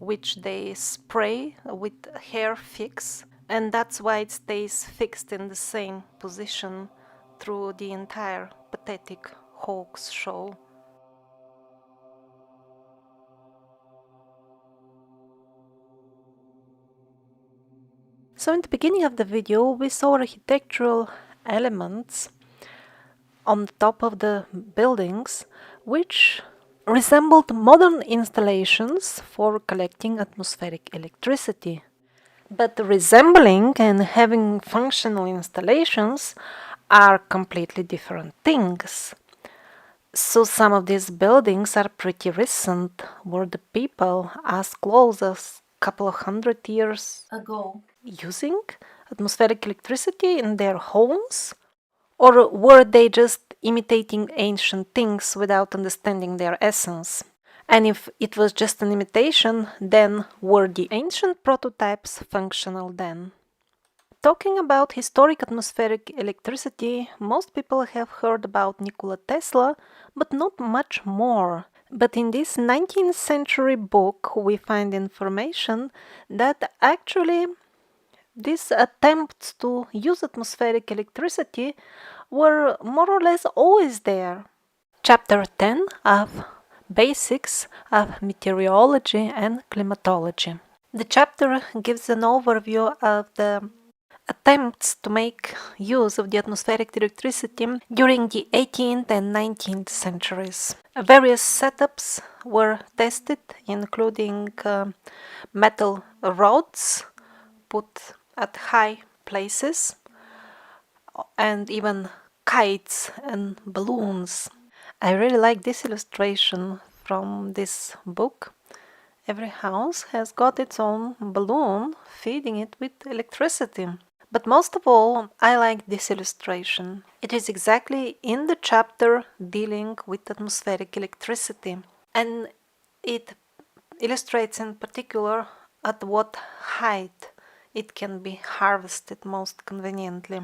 which they spray with hair fix, and that's why it stays fixed in the same position through the entire pathetic hoax show. So in the beginning of the video we saw architectural elements on the top of the buildings which resembled modern installations for collecting atmospheric electricity. But resembling and having functional installations are completely different things. So some of these buildings are pretty recent, were the people as close as a couple of 100 years ago using atmospheric electricity in their homes? Or were they just imitating ancient things without understanding their essence? And if it was just an imitation, then were the ancient prototypes functional then? Talking about historic atmospheric electricity, most people have heard about Nikola Tesla, but not much more. But in this 19th century book, we find information that actually these attempts to use atmospheric electricity were more or less always there. Chapter 10 of Basics of Meteorology and Climatology. The chapter gives an overview of the attempts to make use of the atmospheric electricity during the 18th and 19th centuries. Various setups were tested, including metal rods put at high places, and even kites and balloons. I really like this illustration from this book. Every house has got its own balloon feeding it with electricity. But most of all, I like this illustration. It is exactly in the chapter dealing with atmospheric electricity, and it illustrates in particular at what height it can be harvested most conveniently.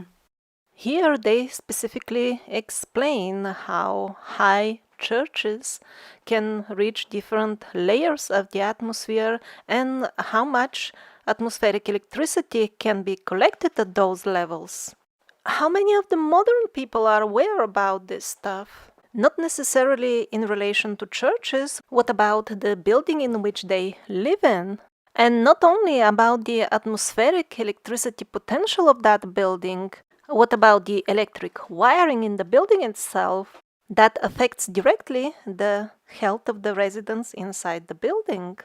Here they specifically explain how high churches can reach different layers of the atmosphere and how much atmospheric electricity can be collected at those levels. How many of the modern people are aware about this stuff? Not necessarily in relation to churches. What about the building in which they live in? And not only about the atmospheric electricity potential of that building, what about the electric wiring in the building itself that affects directly the health of the residents inside the building?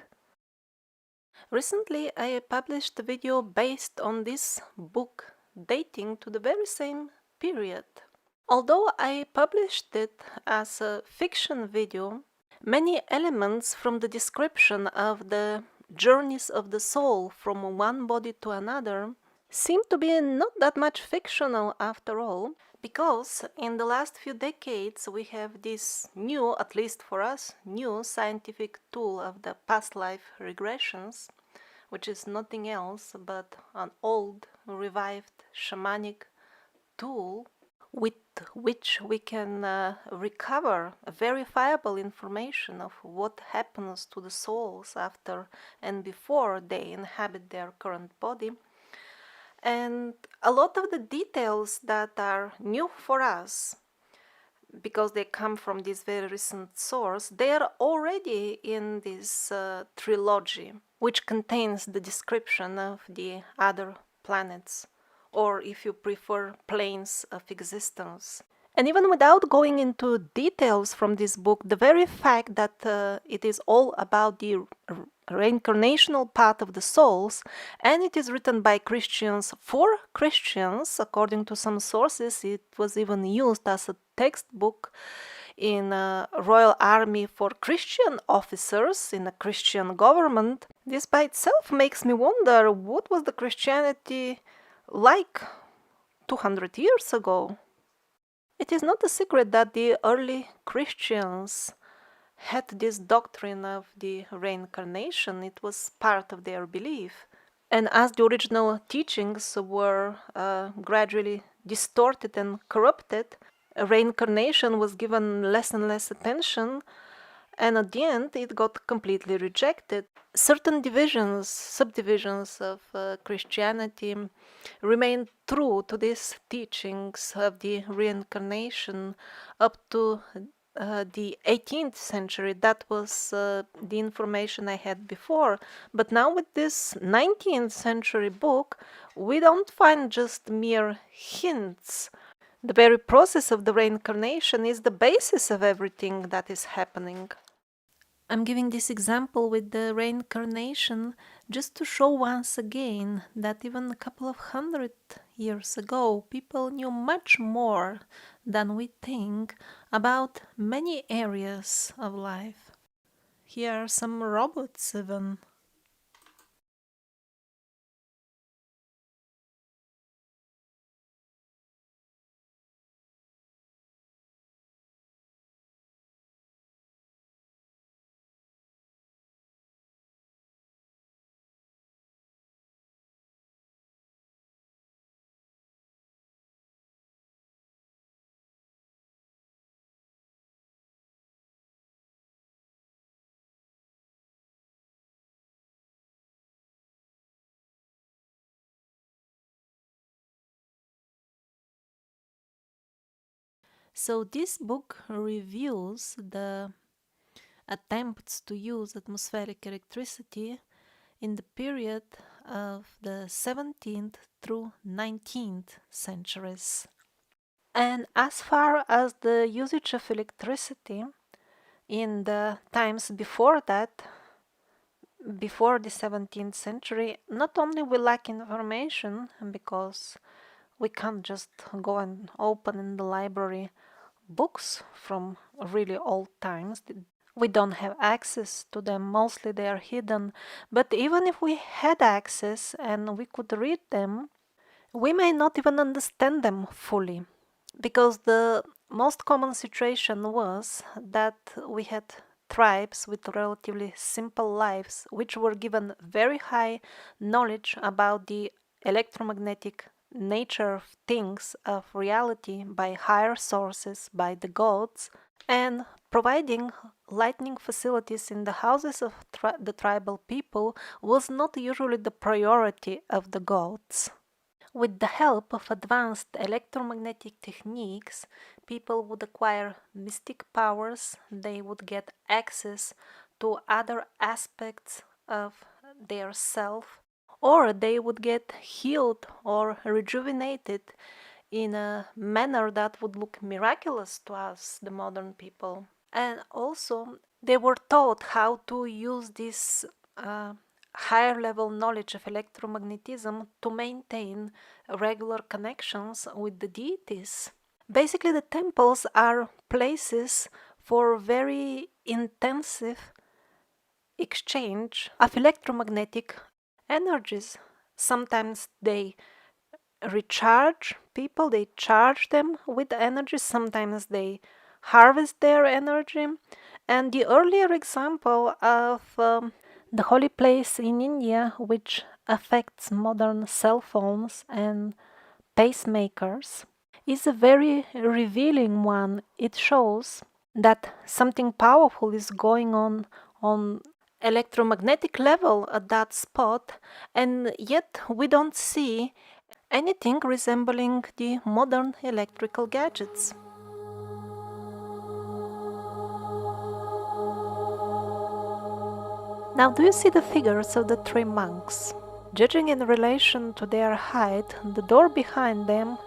Recently, I published a video based on this book dating to the very same period. Although I published it as a fiction video, many elements from the description of the journeys of the soul from one body to another seem to be not that much fictional after all, because in the last few decades we have this new, at least for us, new scientific tool of the past life regressions, which is nothing else but an old, revived shamanic tool with which we can recover verifiable information of what happens to the souls after and before they inhabit their current body. And a lot of the details that are new for us, because they come from this very recent source, they are already in this trilogy, which contains the description of the other planets, or if you prefer, planes of existence. And even without going into details from this book, the very fact that it is all about the reincarnational path of the souls, and it is written by Christians for Christians, according to some sources, it was even used as a textbook in a Royal Army for Christian officers in a Christian government. This by itself makes me wonder, what was the Christianity like 200 years ago? It is not a secret that the early Christians had this doctrine of the reincarnation. It was part of their belief. And as the original teachings were gradually distorted and corrupted, reincarnation was given less and less attention, and at the end it got completely rejected. Certain divisions, subdivisions of Christianity remained true to these teachings of the reincarnation up to the 18th century. That was the information I had before. But now with this 19th century book, we don't find just mere hints. The very process of the reincarnation is the basis of everything that is happening. I'm giving this example with the reincarnation just to show once again that even a couple of 100 years ago, people knew much more than we think about many areas of life. Here are some robots even. So this book reviews the attempts to use atmospheric electricity in the period of the 17th through 19th centuries. And as far as the usage of electricity in the times before that, before the 17th century, not only we lack information because we can't just go and open in the library books from really old times. We don't have access to them, mostly they are hidden. But even if we had access and we could read them, we may not even understand them fully, because the most common situation was that we had tribes with relatively simple lives, which were given very high knowledge about the electromagnetic nature of things, of reality, by higher sources, by the gods, and providing lighting facilities in the houses of the tribal people was not usually the priority of the gods. With the help of advanced electromagnetic techniques, people would acquire mystic powers, they would get access to other aspects of their self, or they would get healed or rejuvenated in a manner that would look miraculous to us, the modern people. And also, they were taught how to use this higher level knowledge of electromagnetism to maintain regular connections with the deities. Basically, the temples are places for very intensive exchange of electromagnetic energies. Sometimes they recharge people, they charge them with energy, sometimes they harvest their energy. And the earlier example of the holy place in India, which affects modern cell phones and pacemakers, is a very revealing one. It shows that something powerful is going on electromagnetic level at that spot, and yet we don't see anything resembling the modern electrical gadgets. Now, do you see the figures of the three monks? Judging in relation to their height, the door behind them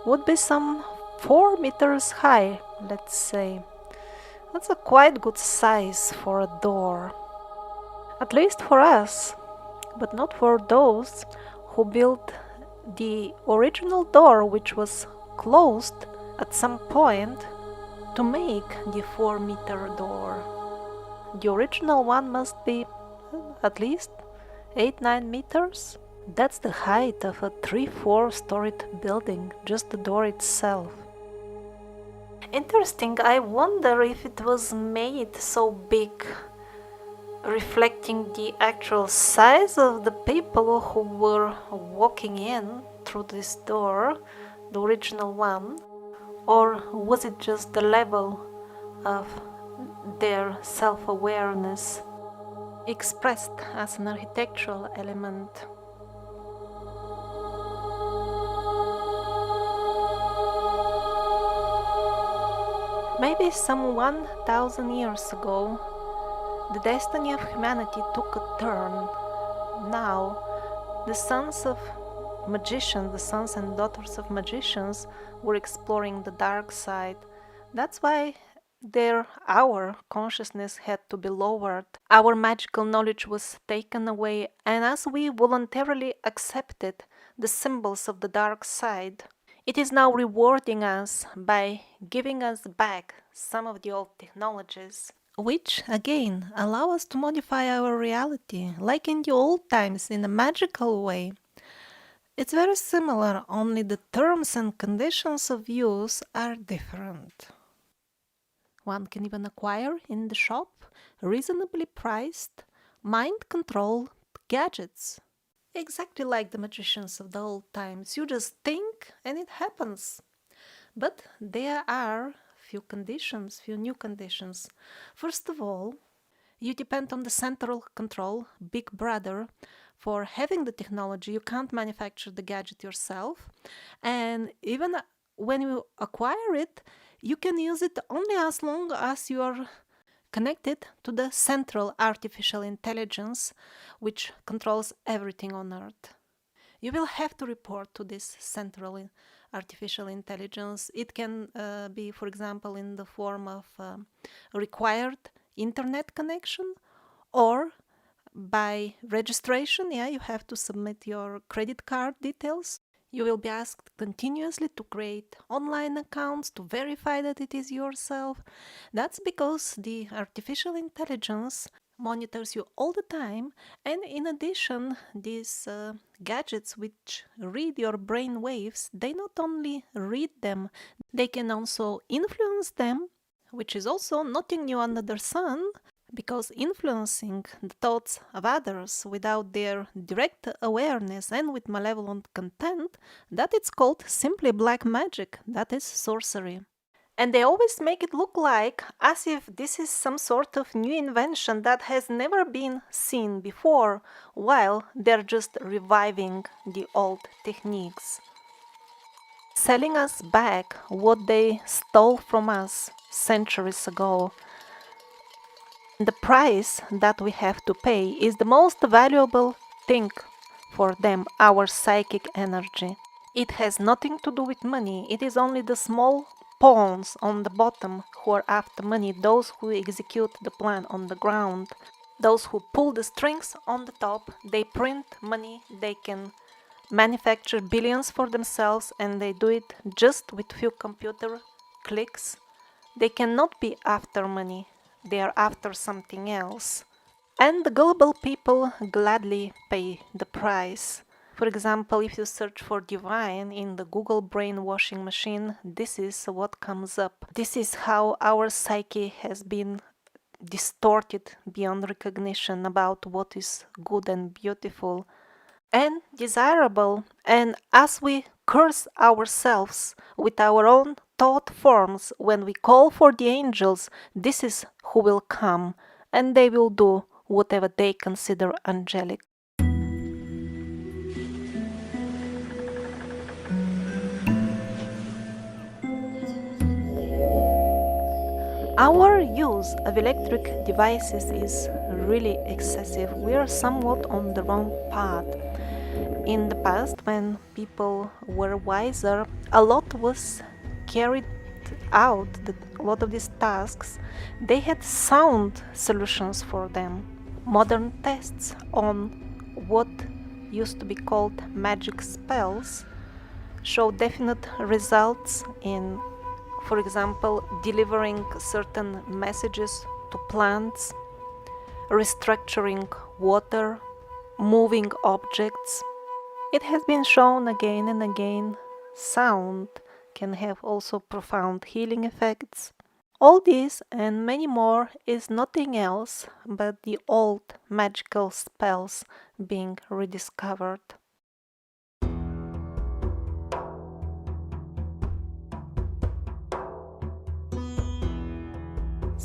would be some 4 meters high, let's say. That's a quite good size for a door. At least for us, but not for those who built the original door, which was closed at some point to make the 4-meter door. The original one must be at least 8-9 meters. That's the height of a 3-4 storied building, just the door itself. Interesting, I wonder if it was made so big, reflecting the actual size of the people who were walking in through this door, the original one, or was it just the level of their self-awareness expressed as an architectural element. Maybe some 1,000 years ago, the destiny of humanity took a turn. Now, the sons of magicians, the sons and daughters of magicians, were exploring the dark side. That's why our consciousness had to be lowered. Our magical knowledge was taken away, and as we voluntarily accepted the symbols of the dark side, it is now rewarding us by giving us back some of the old technologies, which again allow us to modify our reality, like in the old times, in a magical way. It's very similar, only the terms and conditions of use are different. One can even acquire in the shop reasonably priced, mind-controlled gadgets. Exactly like the magicians of the old times. You just think and it happens. But there are few new conditions. First of all, you depend on the central control, Big Brother, for having the technology. You can't manufacture the gadget yourself. And even when you acquire it, you can use it only as long as you are connected to the central artificial intelligence, which controls everything on Earth. You will have to report to this central artificial intelligence. It can be, for example, in the form of a required internet connection, or by registration. You have to submit your credit card details. You will be asked continuously to create online accounts to verify that it is yourself. That's because the artificial intelligence monitors you all the time, and in addition, these gadgets which read your brain waves, they not only read them, they can also influence them, which is also nothing new under the sun, because influencing the thoughts of others without their direct awareness and with malevolent content, that it's called simply black magic, that is sorcery. And they always make it look like as if this is some sort of new invention that has never been seen before, while they're just reviving the old techniques, selling us back what they stole from us centuries ago. The price that we have to pay is the most valuable thing for them, our psychic energy. It has nothing to do with money. It is only the small pawns on the bottom who are after money, those who execute the plan on the ground, those who pull the strings on the top. They print money, they can manufacture billions for themselves, and they do it just with few computer clicks. They cannot be after money. They are after something else. And the gullible people gladly pay the price. For example, if you search for divine in the Google brainwashing machine, this is what comes up. This is how our psyche has been distorted beyond recognition about what is good and beautiful and desirable. And as we curse ourselves with our own thought forms when we call for the angels, this is who will come, and they will do whatever they consider angelic. Our use of electric devices is really excessive. We are somewhat on the wrong path. In the past, when people were wiser, a lot was carried out, a lot of these tasks, they had sound solutions for them. Modern tests on what used to be called magic spells show definite results in, for example, delivering certain messages to plants, restructuring water, moving objects. It has been shown again and again, sound can have also profound healing effects. All this and many more is nothing else but the old magical spells being rediscovered.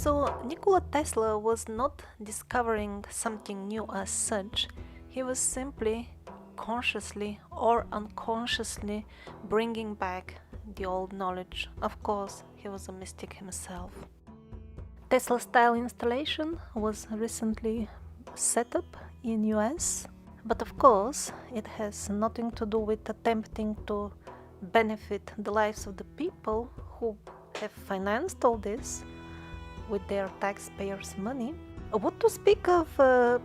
So Nikola Tesla was not discovering something new as such. He was simply consciously or unconsciously bringing back the old knowledge. Of course, he was a mystic himself. Tesla style installation was recently set up in US, but of course it has nothing to do with attempting to benefit the lives of the people who have financed all this with their taxpayers' money. What to speak of the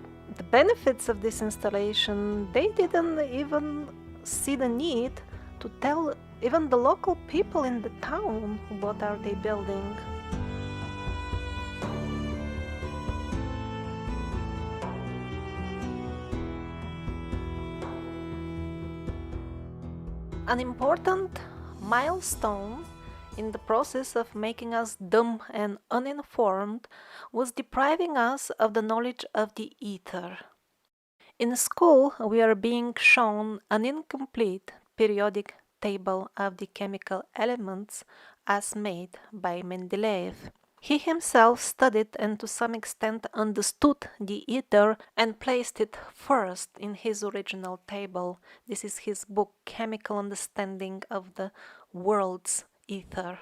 benefits of this installation? They didn't even see the need to tell even the local people in the town what are they building. An important milestone in the process of making us dumb and uninformed was depriving us of the knowledge of the ether. In school, we are being shown an incomplete periodic table of the chemical elements as made by Mendeleev. He himself studied and to some extent understood the ether and placed it first in his original table. This is his book, Chemical Understanding of the World's Ether.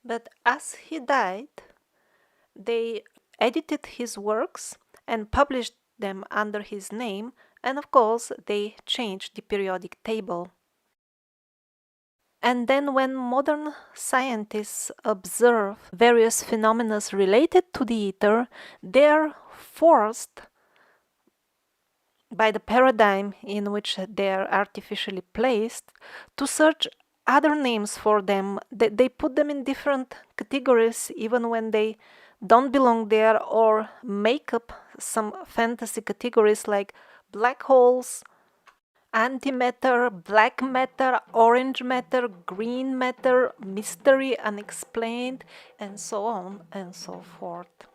But as he died, they edited his works and published them under his name, and of course they changed the periodic table. And then when modern scientists observe various phenomena related to the ether, they're forced by the paradigm in which they are artificially placed to search other names for them. They put them in different categories even when they don't belong there, or make up some fantasy categories like black holes, antimatter, black matter, orange matter, green matter, mystery, unexplained, and so on and so forth.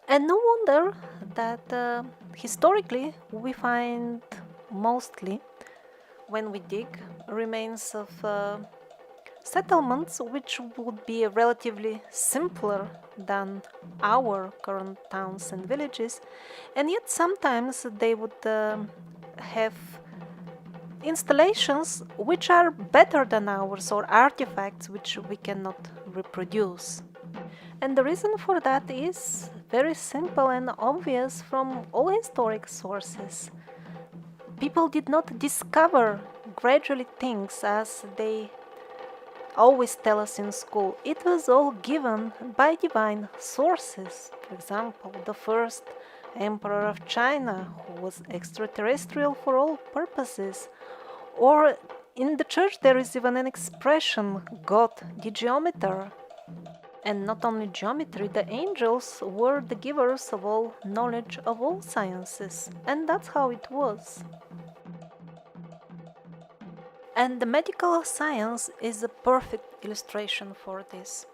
And no wonder that historically we find mostly, when we dig, remains of settlements which would be relatively simpler than our current towns and villages, and yet sometimes they would have installations which are better than ours, or artifacts which we cannot reproduce. And the reason for that is very simple and obvious from all historic sources. People did not discover gradually things as they always tell us in school. It was all given by divine sources. For example, the first emperor of China, who was extraterrestrial for all purposes. Or in the church there is even an expression, God the geometer. And not only geometry, the angels were the givers of all knowledge of all sciences. And that's how it was. And the medical science is a perfect illustration for this.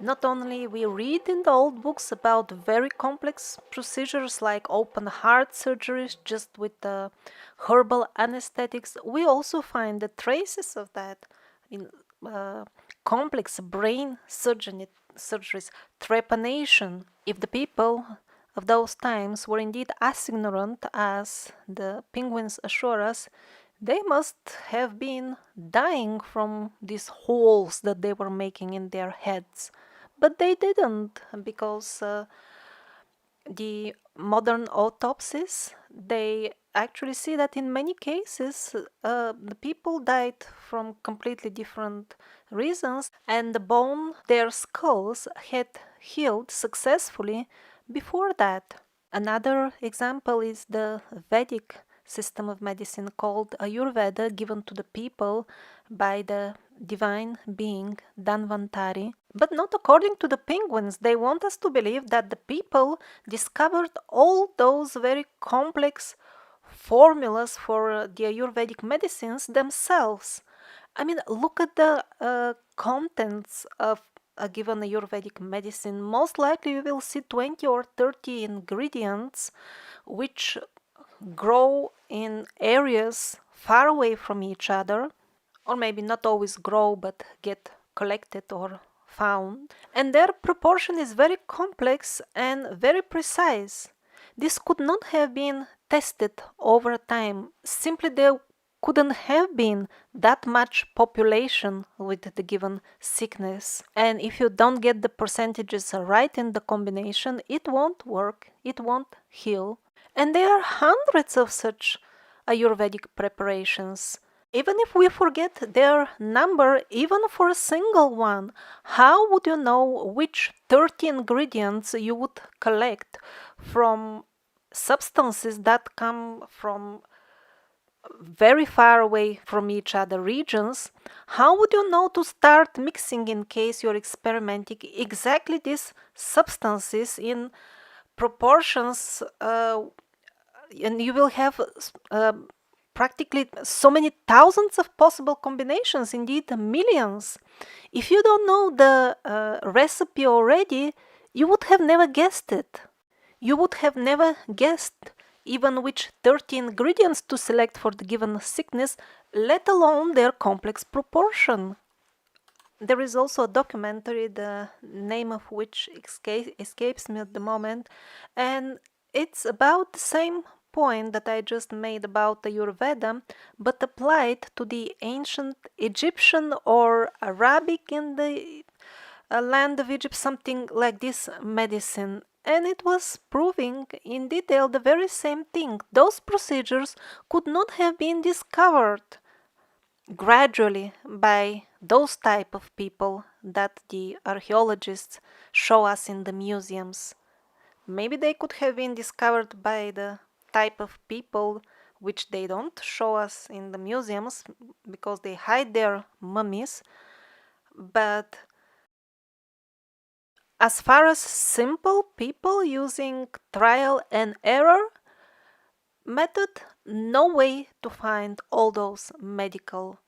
Not only we read in the old books about very complex procedures like open heart surgeries just with herbal anesthetics, we also find the traces of that in complex brain surgeries, trepanation. If the people of those times were indeed as ignorant as the penguins assure us, they must have been dying from these holes that they were making in their heads. But they didn't, because the modern autopsies, they actually see that in many cases the people died from completely different reasons, and the bone, their skulls, had healed successfully before that. Another example is the Vedic system of medicine called Ayurveda, given to the people by the divine being Dhanvantari. But not according to the penguins. They want us to believe that the people discovered all those very complex formulas for the Ayurvedic medicines themselves. I mean, look at the contents of a given Ayurvedic medicine. Most likely you will see 20 or 30 ingredients which grow in areas far away from each other, or maybe not always grow but get collected or found. And their proportion is very complex and very precise. This could not have been tested over time. Simply there couldn't have been that much population with the given sickness. And if you don't get the percentages right in the combination, it won't work, it won't heal. And there are hundreds of such Ayurvedic preparations. Even if we forget their number, even for a single one, how would you know which 30 ingredients you would collect from substances that come from very far away from each other regions? How would you know to start mixing in case you're experimenting exactly these substances in proportions, and you will have practically so many thousands of possible combinations, indeed millions. If you don't know the recipe already, you would have never guessed it. You would have never guessed even which 30 ingredients to select for the given sickness, let alone their complex proportion. There is also a documentary, the name of which escapes me at the moment, and it's about the same point that I just made about the Ayurveda, but applied to the ancient Egyptian or Arabic in the land of Egypt, something like this medicine. And it was proving in detail the very same thing. Those procedures could not have been discovered gradually by those type of people that the archaeologists show us in the museums. Maybe they could have been discovered by the type of people which they don't show us in the museums because they hide their mummies. But as far as simple people using trial and error method, no way to find all those medical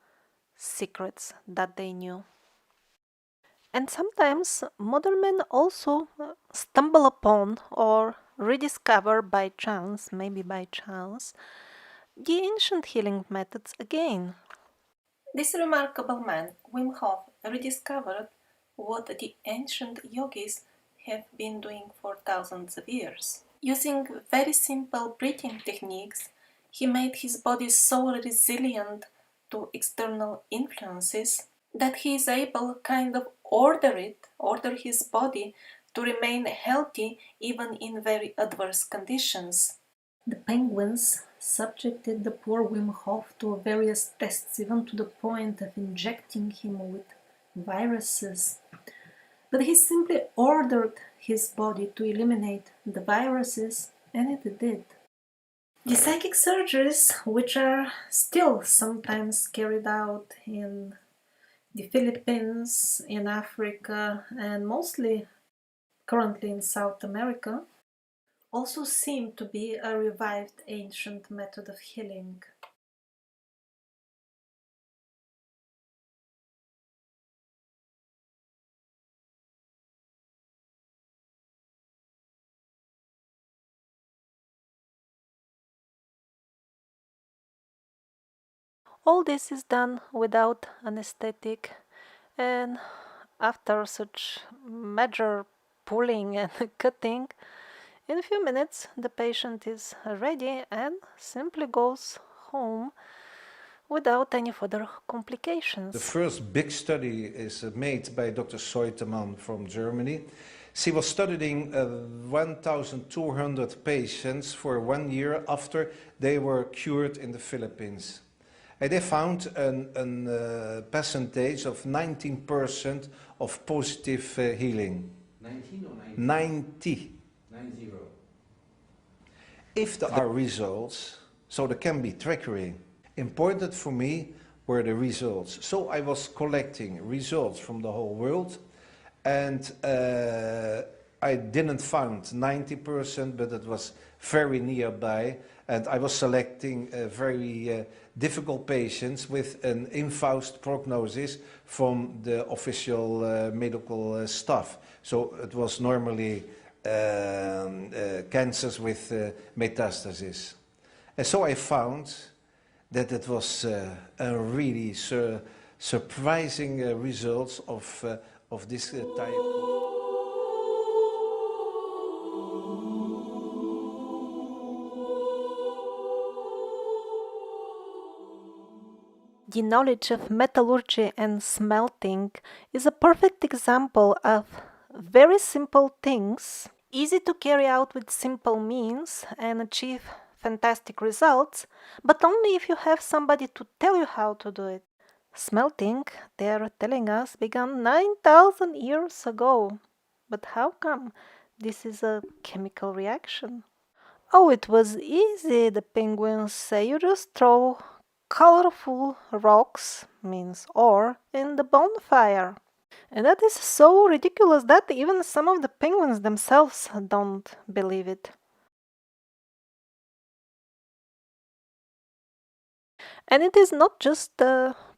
secrets that they knew. And sometimes modern men also stumble upon or rediscover by chance, maybe by chance, the ancient healing methods again. This remarkable man, Wim Hof, rediscovered what the ancient yogis have been doing for thousands of years. Using very simple breathing techniques, he made his body so resilient to external influences that he is able kind of order his body to remain healthy even in very adverse conditions. The penguins subjected the poor Wim Hof to various tests, even to the point of injecting him with viruses. But he simply ordered his body to eliminate the viruses, and it did. The psychic surgeries, which are still sometimes carried out in the Philippines, in Africa, and mostly currently in South America, also seem to be a revived ancient method of healing. All this is done without anesthetic, and after such major pulling and cutting, in a few minutes the patient is ready and simply goes home without any further complications. The first big study is made by Dr. Seutemann from Germany. She was studying 1,200 patients for 1 year after they were cured in the Philippines. And they found a percentage of 19% of positive healing. 19 or 90? 90. 90. If there are results, so there can be trickery. Important for me were the results. So I was collecting results from the whole world, and I didn't find 90%, but it was very nearby. And I was selecting very difficult patients with an infaust prognosis from the official medical staff. So it was normally cancers with metastasis. And so I found that it was a really surprising results of this type of... The knowledge of metallurgy and smelting is a perfect example of very simple things, easy to carry out with simple means and achieve fantastic results, but only if you have somebody to tell you how to do it. Smelting, they are telling us, began 9,000 years ago. But how come this is a chemical reaction? Oh, it was easy, the penguins say. You just throw colorful rocks, means ore, in the bonfire. And that is so ridiculous that even some of the penguins themselves don't believe it. And it is not just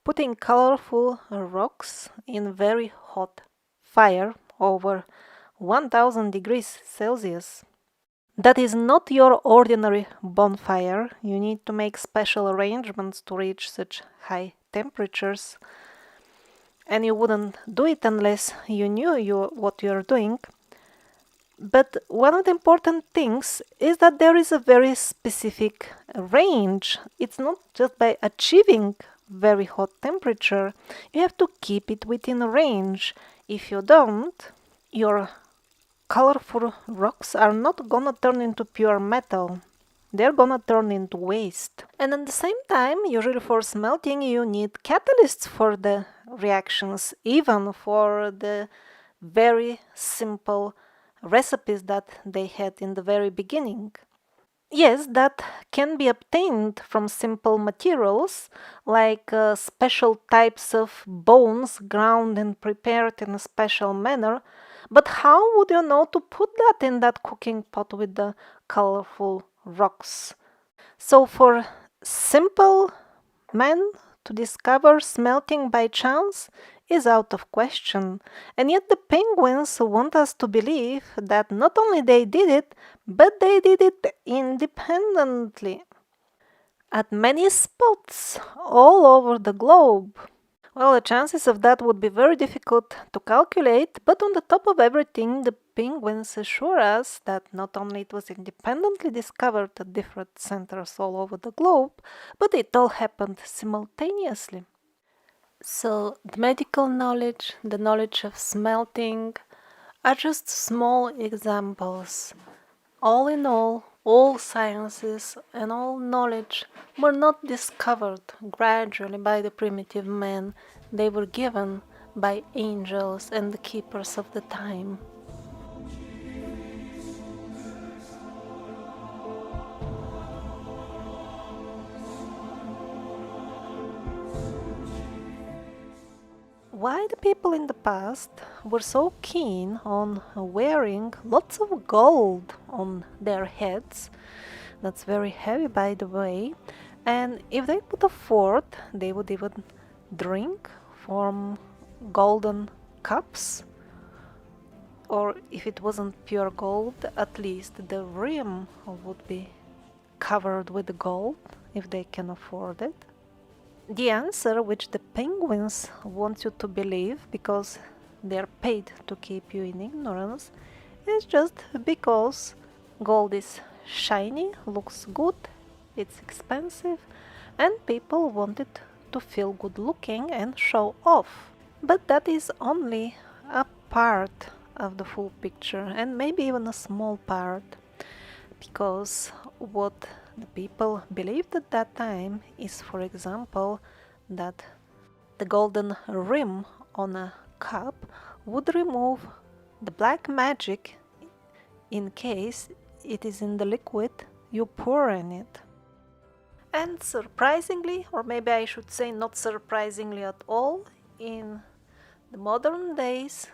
putting colorful rocks in very hot fire over 1000 degrees Celsius. That is not your ordinary bonfire. You need to make special arrangements to reach such high temperatures. And you wouldn't do it unless you knew what you're doing. But one of the important things is that there is a very specific range. It's not just by achieving very hot temperature. You have to keep it within a range. If you don't, your colorful rocks are not gonna turn into pure metal. They're gonna turn into waste. And at the same time, usually for smelting, you need catalysts for the reactions, even for the very simple recipes that they had in the very beginning. Yes, that can be obtained from simple materials, like special types of bones ground and prepared in a special manner. But how would you know to put that in that cooking pot with the colorful rocks? So for simple men to discover smelting by chance is out of question. And yet the penguins want us to believe that not only they did it, but they did it independently at many spots all over the globe. Well, the chances of that would be very difficult to calculate, but on the top of everything, the penguins assure us that not only it was independently discovered at different centers all over the globe, but it all happened simultaneously. So, the medical knowledge, the knowledge of smelting, are just small examples. All in all sciences and all knowledge were not discovered gradually by the primitive man, they were given by angels and the keepers of the time. Why the people in the past were so keen on wearing lots of gold on their heads? That's very heavy, by the way. And if they could afford, they would even drink from golden cups. Or if it wasn't pure gold, at least the rim would be covered with gold if they can afford it. The answer which the penguins want you to believe, because they're paid to keep you in ignorance, is just because gold is shiny, looks good, it's expensive, and people want it to feel good looking and show off. But that is only a part of the full picture, and maybe even a small part, because what the people believed at that time is, for example, that the golden rim on a cup would remove the black magic in case it is in the liquid you pour in it. And surprisingly, or maybe I should say not surprisingly at all, in the modern days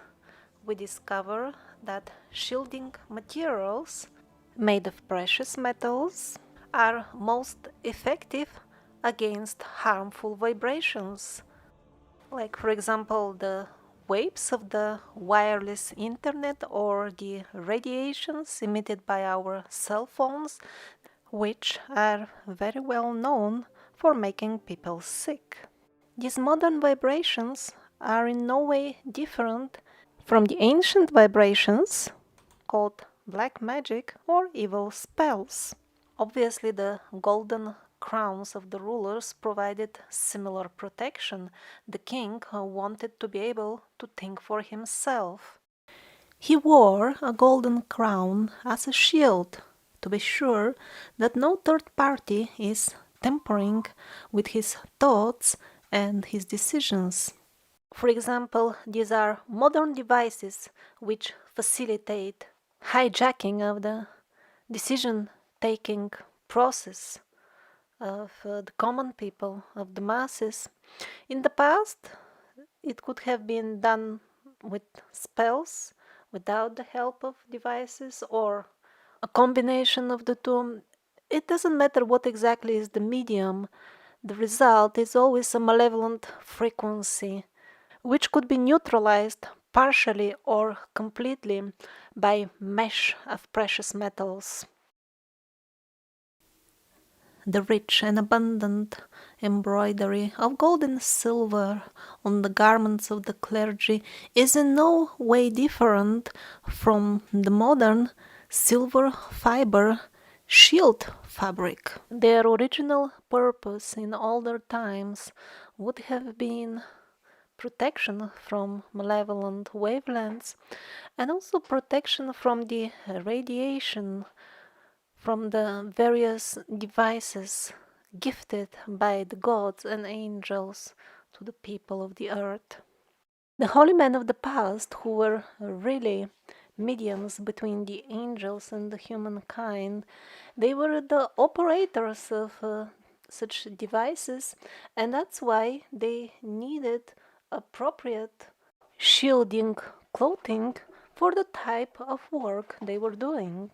we discover that shielding materials made of precious metals are most effective against harmful vibrations, like for example the waves of the wireless internet or the radiations emitted by our cell phones, which are very well known for making people sick. These modern vibrations are in no way different from the ancient vibrations called black magic or evil spells. Obviously, the golden crowns of the rulers provided similar protection. The king wanted to be able to think for himself. He wore a golden crown as a shield to be sure that no third party is tampering with his thoughts and his decisions. For example, these are modern devices which facilitate hijacking of the decision-taking process of the common people, of the masses. In the past, it could have been done with spells, without the help of devices, or a combination of the two. It doesn't matter what exactly is the medium, the result is always a malevolent frequency, which could be neutralized partially or completely by mesh of precious metals. The rich and abundant embroidery of gold and silver on the garments of the clergy is in no way different from the modern silver fiber shield fabric. Their original purpose in older times would have been protection from malevolent wavelengths and also protection from the radiation from the various devices gifted by the gods and angels to the people of the earth. The holy men of the past, who were really mediums between the angels and the humankind, they were the operators of such devices, and that's why they needed appropriate shielding clothing for the type of work they were doing.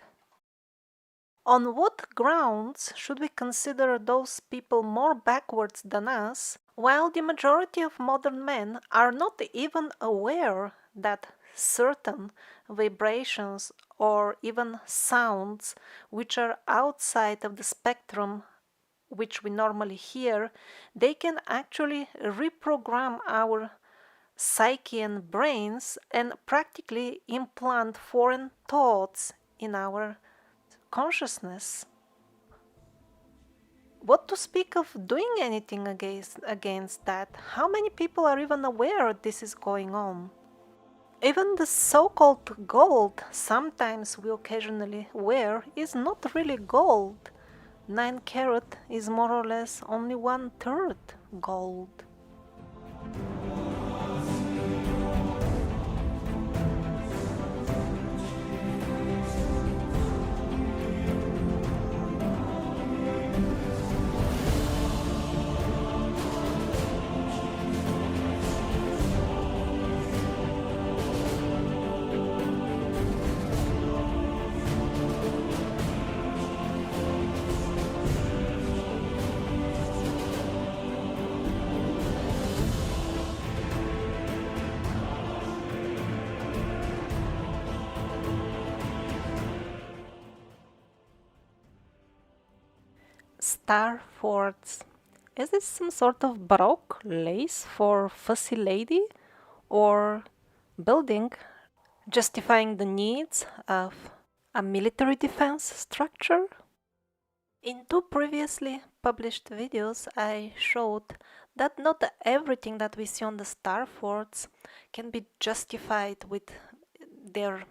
On what grounds should we consider those people more backwards than us, while the majority of modern men are not even aware that certain vibrations or even sounds which are outside of the spectrum which we normally hear, they can actually reprogram our psyche and brains and practically implant foreign thoughts in our consciousness? What to speak of doing anything against that? How many people are even aware this is going on? Even the so-called gold sometimes we occasionally wear is not really gold. 9 carat is more or less only 1/3 gold. Star forts. Is this some sort of Baroque lace for fussy lady or building justifying the needs of a military defense structure? In 2 previously published videos, I showed that not everything that we see on the star forts can be justified with their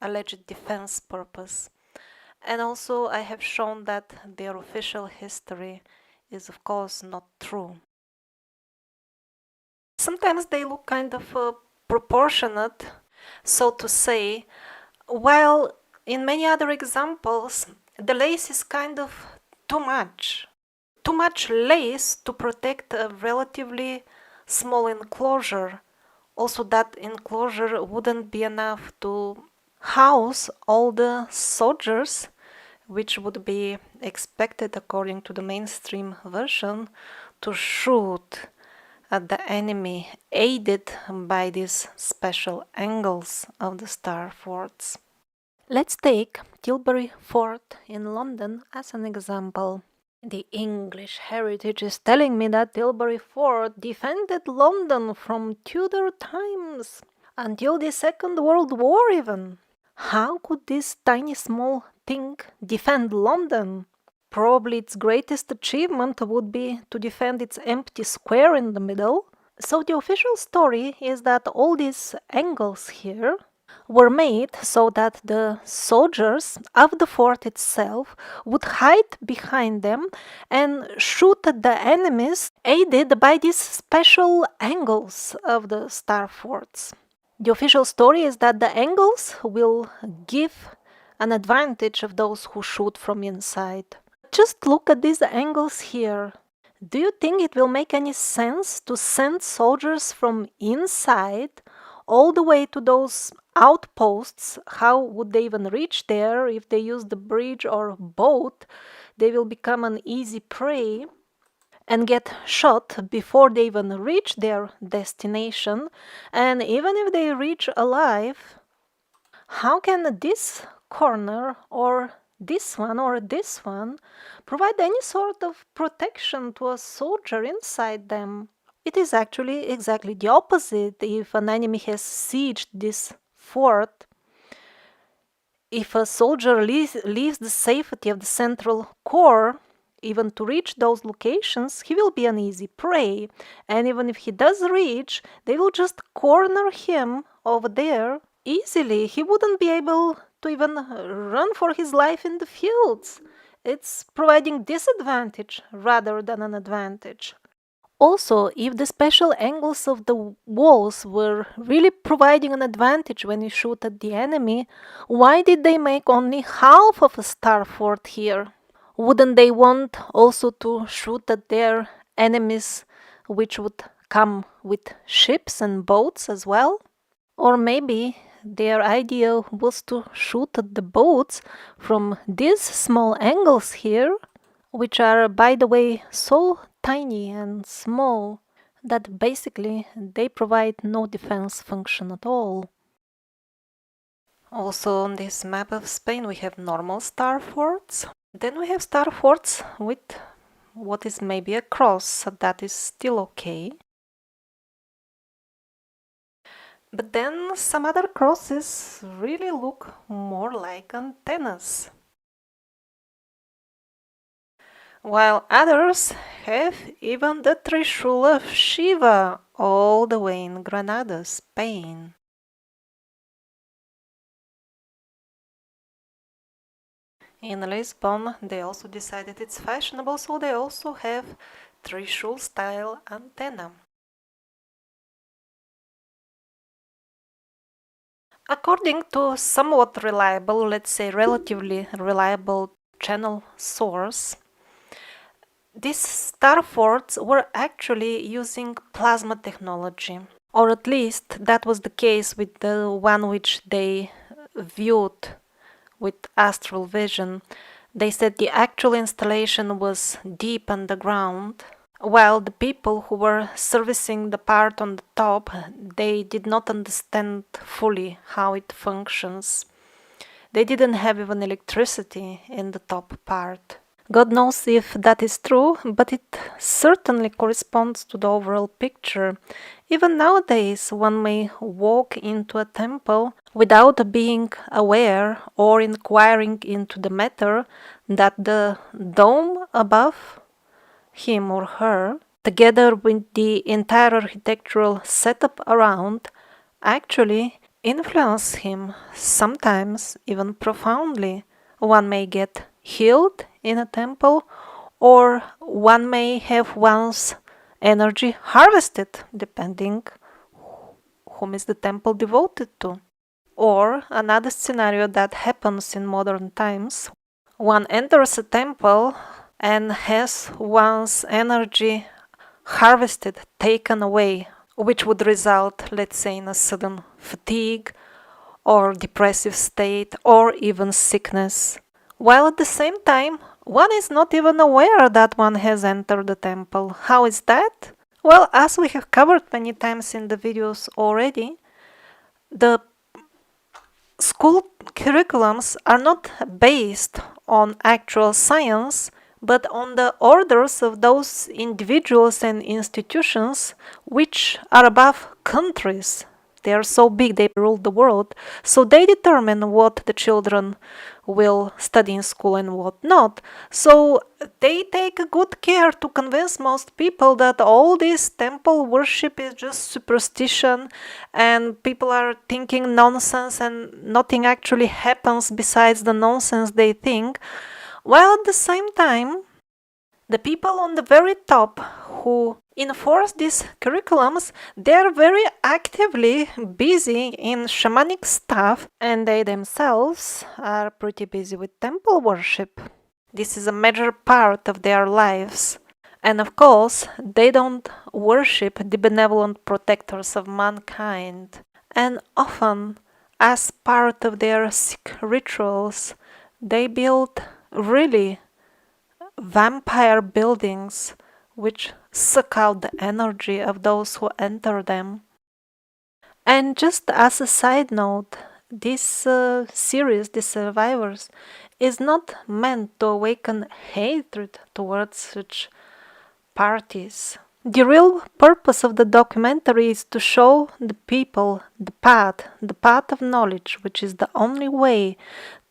alleged defense purpose. And also I have shown that their official history is of course not true. Sometimes they look kind of proportionate, so to say, while in many other examples the lace is kind of too much. Too much lace to protect a relatively small enclosure. Also that enclosure wouldn't be enough to house all the soldiers which would be expected according to the mainstream version to shoot at the enemy, aided by these special angles of the star forts. Let's take Tilbury Fort in London as an example. The English heritage is telling me that Tilbury Fort defended London from Tudor times until the Second World War even. How could this tiny small thing defend London? Probably its greatest achievement would be to defend its empty square in the middle. So the official story is that all these angles here were made so that the soldiers of the fort itself would hide behind them and shoot at the enemies, aided by these special angles of the star forts. The official story is that the angles will give an advantage of those who shoot from inside. Just look at these angles here. Do you think it will make any sense to send soldiers from inside all the way to those outposts? How would they even reach there? If they use the bridge or boat, they will become an easy prey and get shot before they even reach their destination. And even if they reach alive, how can this corner or this one provide any sort of protection to a soldier inside them? It is actually exactly the opposite. If an enemy has sieged this fort, if a soldier leaves the safety of the central core, even to reach those locations, he will be an easy prey. And even if he does reach, they will just corner him over there easily. He wouldn't be able to even run for his life in the fields. It's providing disadvantage rather than an advantage. Also, if the special angles of the walls were really providing an advantage when you shoot at the enemy, why did they make only half of a star fort here? Wouldn't they want also to shoot at their enemies, which would come with ships and boats as well? Or maybe their idea was to shoot at the boats from these small angles here, which are, by the way, so tiny and small that basically they provide no defense function at all. Also on this map of Spain we have normal star forts. Then we have star forts with what is maybe a cross, so that is still okay. But then some other crosses really look more like antennas, while others have even the Trishul of Shiva all the way in Granada, Spain. In Lisbon, they also decided it's fashionable, so they also have Trishul style antenna. According to somewhat reliable, let's say relatively reliable channel source, these star forts were actually using plasma technology, or at least that was the case with the one which they viewed with astral vision. They said the actual installation was deep underground, while the people who were servicing the part on the top, they did not understand fully how it functions. They didn't have even electricity in the top part. God knows if that is true, but it certainly corresponds to the overall picture. Even nowadays, one may walk into a temple without being aware or inquiring into the matter that the dome above him or her, together with the entire architectural setup around, actually influence him, sometimes even profoundly. One may get healed in a temple, or one may have one's energy harvested, depending whom is the temple devoted to. Or another scenario that happens in modern times, one enters a temple and has one's energy harvested, taken away, which would result, let's say, in a sudden fatigue or depressive state or even sickness. while at the same time, one is not even aware that one has entered the temple. How is that? Well, as we have covered many times in the videos already, the school curriculums are not based on actual science, but on the orders of those individuals and institutions which are above countries. They are so big, they rule the world. So they determine what the children will study in school and what not. So they take good care to convince most people that all this temple worship is just superstition and people are thinking nonsense and nothing actually happens besides the nonsense they think. While at the same time, the people on the very top who enforce these curriculums, they're very actively busy in shamanic stuff and they themselves are pretty busy with temple worship. This is a major part of their lives. And of course, they don't worship the benevolent protectors of mankind. And often, as part of their sick rituals, they build really vampire buildings which suck out the energy of those who enter them. And just as a side note, this series, The Survivors, is not meant to awaken hatred towards such parties. The real purpose of the documentary is to show the people the path of knowledge, which is the only way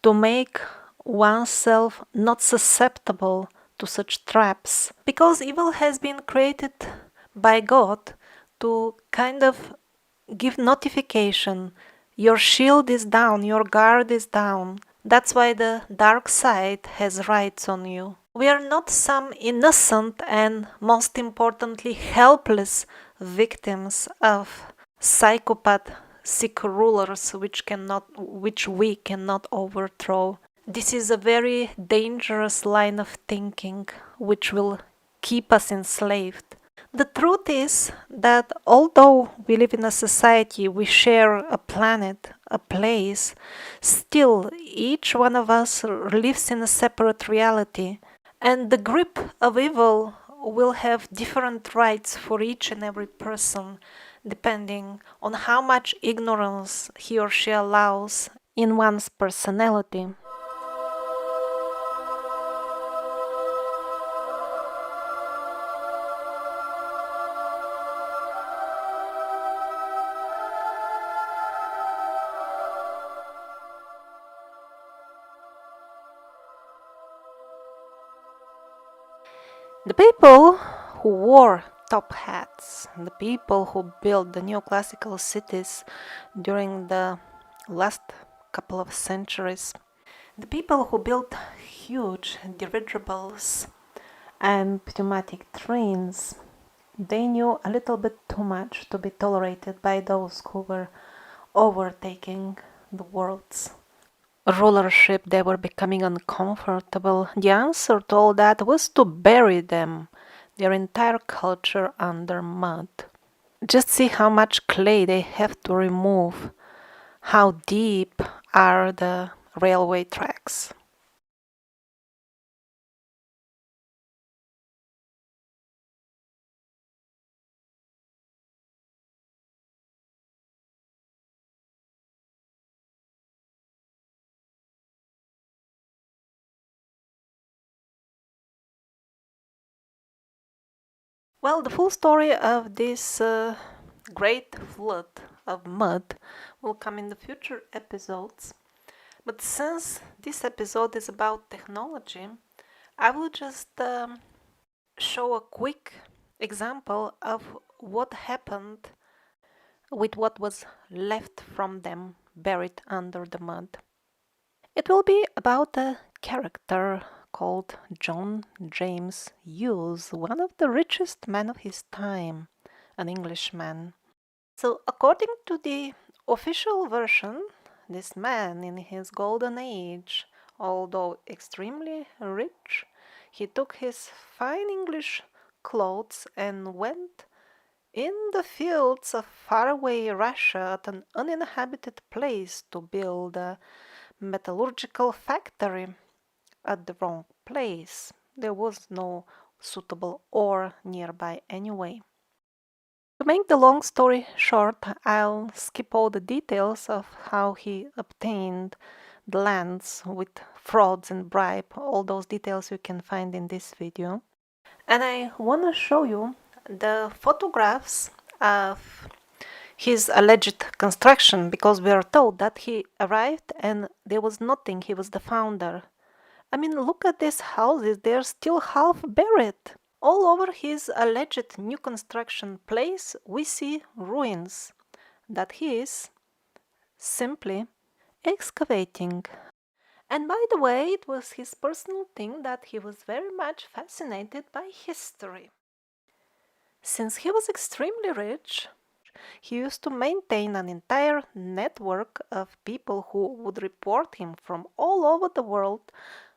to make oneself not susceptible to such traps. Because evil has been created by God to kind of give notification. Your shield is down, your guard is down. That's why the dark side has rights on you. We are not some innocent and, most importantly, helpless victims of psychopath sick rulers which we cannot overthrow. This is a very dangerous line of thinking which will keep us enslaved. The truth is that although we live in a society, we share a planet, a place, still each one of us lives in a separate reality, and the grip of evil will have different rights for each and every person, depending on how much ignorance he or she allows in one's personality. The people who wore top hats, the people who built the neoclassical cities during the last couple of centuries, the people who built huge dirigibles and pneumatic trains, they knew a little bit too much to be tolerated by those who were overtaking the world's rulership. They were becoming uncomfortable. The answer to all that was to bury them, their entire culture, under mud. Just see how much clay they have to remove, how deep are the railway tracks. Well, the full story of this great flood of mud will come in the future episodes. But since this episode is about technology, I will just show a quick example of what happened with what was left from them buried under the mud. It will be about a character called John James Hughes, one of the richest men of his time, an Englishman. So, according to the official version, this man in his golden age, although extremely rich, he took his fine English clothes and went in the fields of faraway Russia at an uninhabited place to build a metallurgical factory. at the wrong place. There was no suitable ore nearby anyway. To make the long story short, I'll skip all the details of how he obtained the lands with frauds and bribe. All those details you can find in this video. And I want to show you the photographs of his alleged construction, because we are told that he arrived and there was nothing. He was the founder. I mean, look at these houses, they're still half buried. All over his alleged new construction place, we see ruins that he is simply excavating. And by the way, it was his personal thing that he was very much fascinated by history. Since he was extremely rich, he used to maintain an entire network of people who would report him from all over the world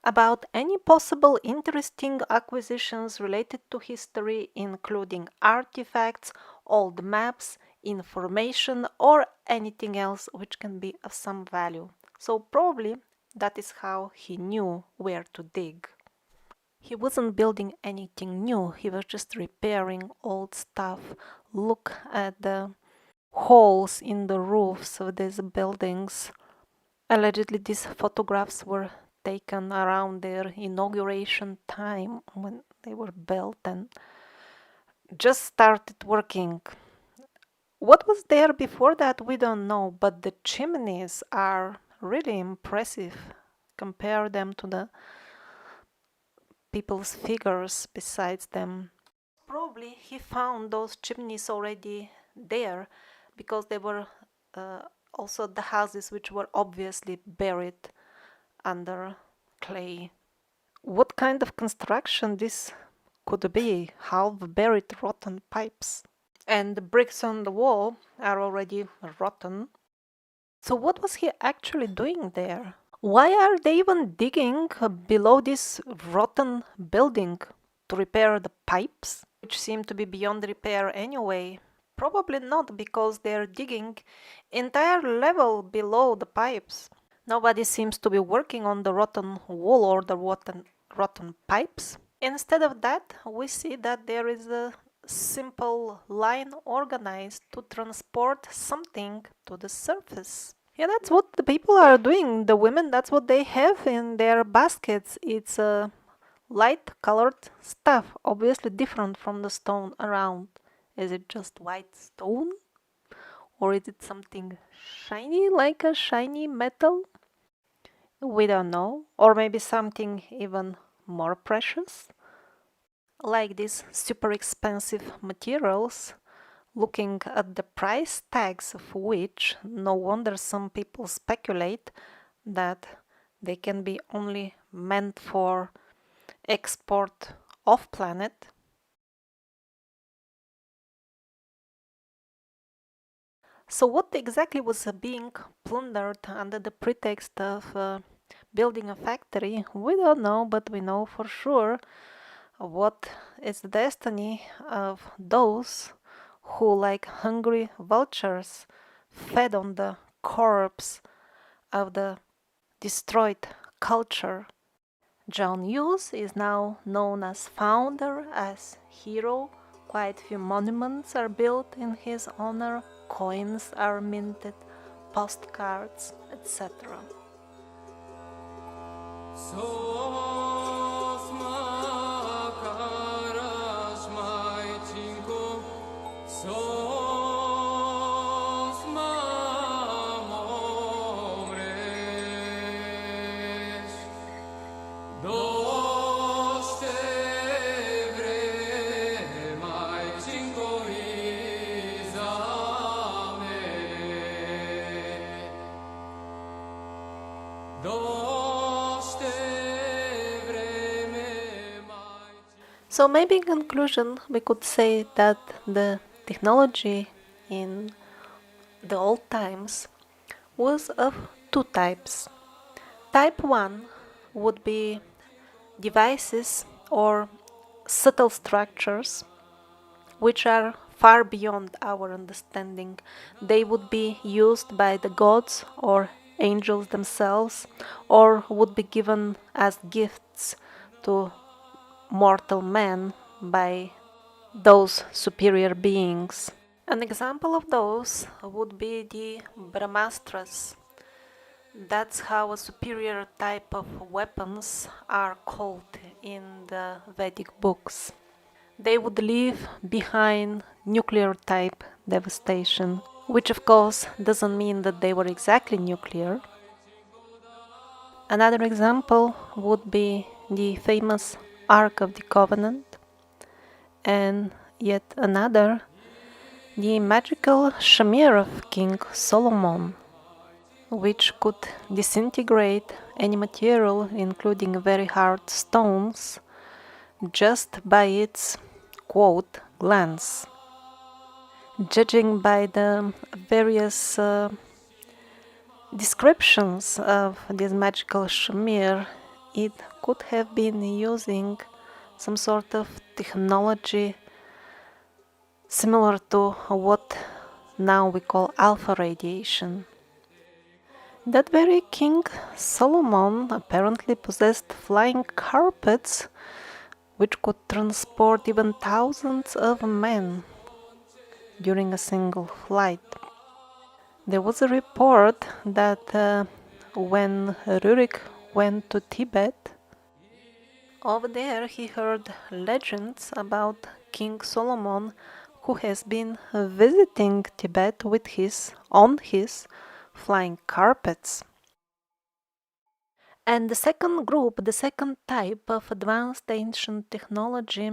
about any possible interesting acquisitions related to history, including artifacts, old maps, information, or anything else which can be of some value. So probably that is how he knew where to dig. He wasn't building anything new, he was just repairing old stuff. Look at the holes in the roofs of these buildings. Allegedly, these photographs were taken around their inauguration time when they were built and just started working. What was there before that, we don't know, but the chimneys are really impressive. Compare them to the people's figures besides them. Probably he found those chimneys already there because they were also the houses which were obviously buried under clay. What kind of construction this could be? Half buried rotten pipes. And the bricks on the wall are already rotten. So what was he actually doing there? Why are they even digging below this rotten building? To repair the pipes, which seem to be beyond repair anyway? Probably not, because they're digging entire level below the pipes. Nobody seems to be working on the rotten wall or the rotten pipes. Instead of that, we see that there is a simple line organized to transport something to the surface. Yeah, that's what the people are doing. The women, that's what they have in their baskets. It's a light colored stuff, obviously different from the stone around. Is it just white stone? Or is it something shiny, like a shiny metal? We don't know. Or maybe something even more precious? Like these super expensive materials, looking at the price tags of which, no wonder some people speculate that they can be only meant for export off planet. So what exactly was being plundered under the pretext of building a factory? We don't know, but we know for sure what is the destiny of those who, like hungry vultures, fed on the corpse of the destroyed culture. John Hughes is now known as founder, as hero. Quite few monuments are built in his honor, coins are minted, postcards, etc. So maybe in conclusion we could say that the technology in the old times was of two types. Type 1 would be devices or subtle structures which are far beyond our understanding. They would be used by the gods or angels themselves, or would be given as gifts to mortal men by those superior beings. An example of those would be the Brahmastras. That's how a superior type of weapons are called in the Vedic books. They would leave behind nuclear type devastation, which of course doesn't mean that they were exactly nuclear. Another example would be the famous Ark of the Covenant, and yet another, the magical shamir of King Solomon, which could disintegrate any material, including very hard stones, just by its, quote, glance. Judging by the various descriptions of this magical shamir, it could have been using some sort of technology similar to what now we call alpha radiation. That very King Solomon apparently possessed flying carpets which could transport even thousands of men during a single flight. There was a report that when Rurik went to Tibet, over there he heard legends about King Solomon, who has been visiting Tibet on his flying carpets. And the second group, the second type of advanced ancient technology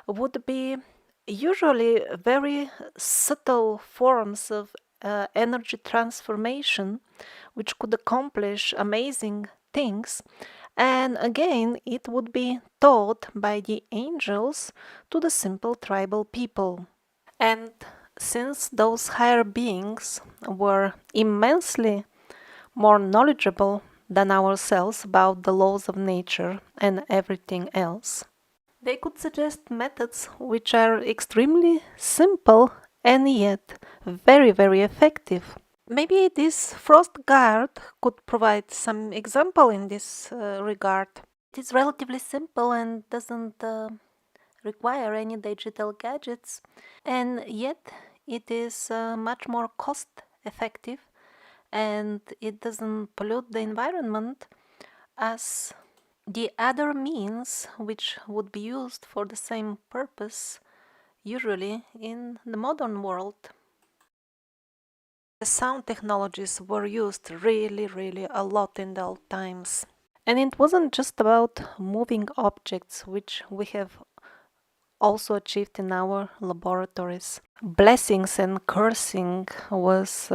would be usually very subtle forms of energy transformation, which could accomplish amazing things. And again, it would be taught by the angels to the simple tribal people. And since those higher beings were immensely more knowledgeable than ourselves about the laws of nature and everything else, they could suggest methods which are extremely simple and yet very, very effective. Maybe this frost guard could provide some example in this regard. It is relatively simple and doesn't require any digital gadgets, and yet it is much more cost effective and it doesn't pollute the environment as the other means which would be used for the same purpose usually in the modern world. The sound technologies were used really a lot in the old times. And it wasn't just about moving objects, which we have also achieved in our laboratories. Blessings and cursing was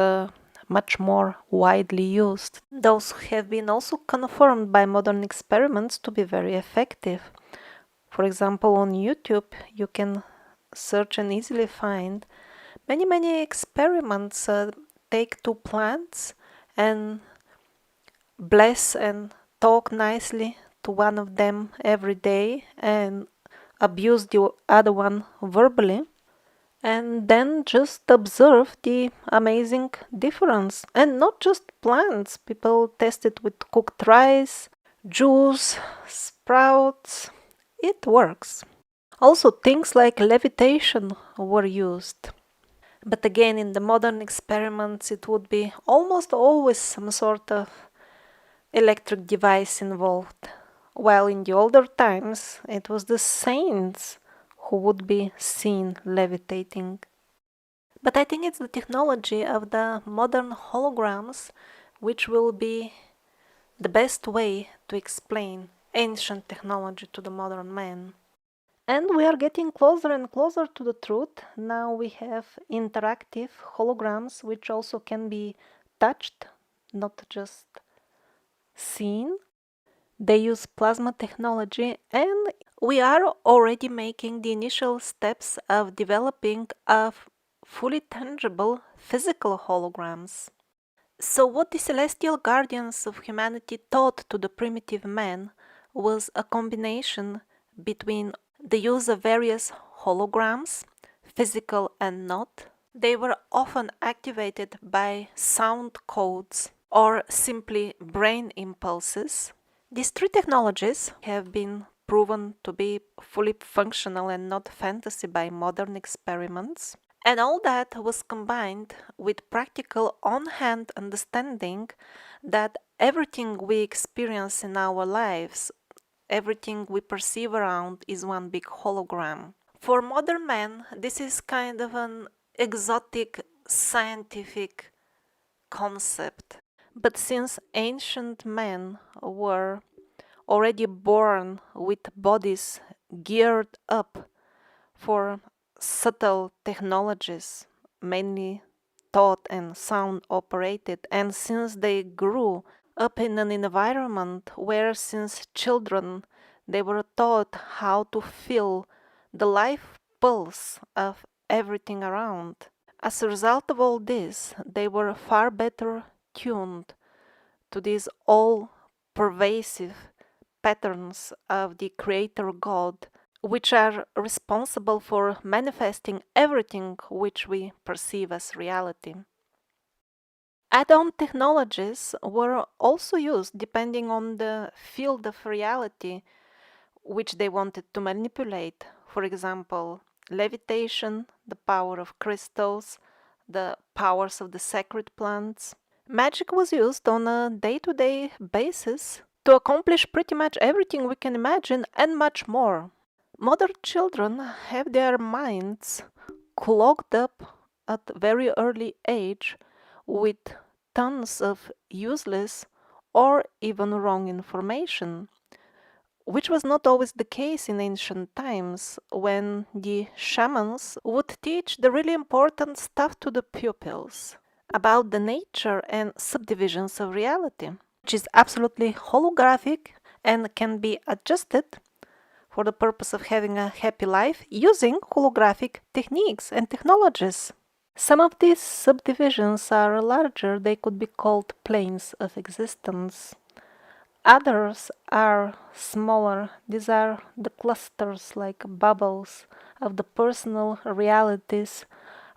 much more widely used. Those have been also confirmed by modern experiments to be very effective. For example, on YouTube, you can search and easily find many experiments. Take two plants and bless and talk nicely to one of them every day and abuse the other one verbally, and then just observe the amazing difference. And not just plants, people test it with cooked rice, juice, sprouts. It works. Also, things like levitation were used. But again, in the modern experiments, it would be almost always some sort of electric device involved, while in the older times, it was the saints who would be seen levitating. But I think it's the technology of the modern holograms which will be the best way to explain ancient technology to the modern man. And we are getting closer and closer to the truth. Now we have interactive holograms which also can be touched, not just seen. They use plasma technology, and we are already making the initial steps of developing fully tangible physical holograms. So what the celestial guardians of humanity taught to the primitive man was a combination between the use of various holograms, physical and not. They were often activated by sound codes. or simply brain impulses. These three technologies have been proven to be fully functional and not fantasy by modern experiments. And all that was combined with practical on-hand understanding that everything we experience in our lives, everything we perceive around, is one big hologram. For modern men, this is kind of an exotic scientific concept. But since ancient men were already born with bodies geared up for subtle technologies, mainly thought and sound operated, and since they grew up in an environment where since children they were taught how to feel the life pulse of everything around. As a result of all this, they were far better tuned to these all pervasive patterns of the Creator God, which are responsible for manifesting everything which we perceive as reality. Add-on technologies were also used depending on the field of reality which they wanted to manipulate. For example, levitation, the power of crystals, the powers of the sacred plants. Magic was used on a day-to-day basis to accomplish pretty much everything we can imagine and much more. Modern children have their minds clogged up at very early age with tons of useless or even wrong information, which was not always the case in ancient times when the shamans would teach the really important stuff to the pupils about the nature and subdivisions of reality, which is absolutely holographic and can be adjusted for the purpose of having a happy life using holographic techniques and technologies. Some of these subdivisions are larger, they could be called planes of existence. Others are smaller, these are the clusters like bubbles of the personal realities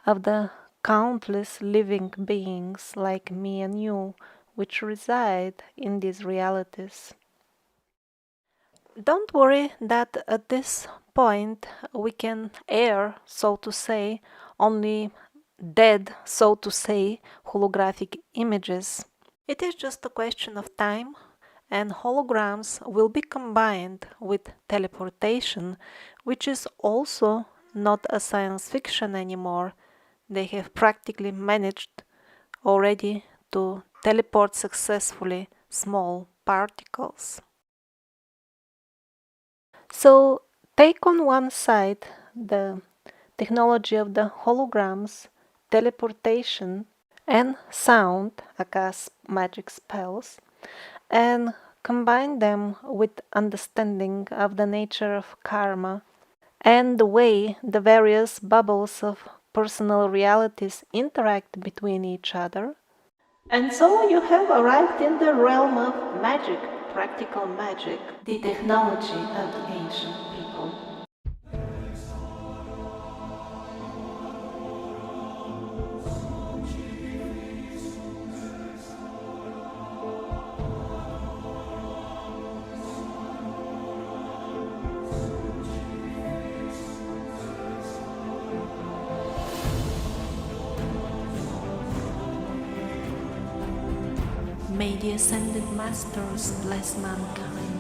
of the countless living beings like me and you, which reside in these realities. Don't worry that at this point we can air, so to say, only dead, so to say, holographic images. It is just a question of time, and holograms will be combined with teleportation, which is also not a science fiction anymore. They have practically managed already to teleport successfully small particles. So take on one side the technology of the holograms, teleportation, and sound, aka magic spells, and combine them with understanding of the nature of karma and the way the various bubbles of personal realities interact between each other. And so you have arrived in the realm of magic, practical magic, the technology of the ancient people. May the Ascended Masters bless mankind.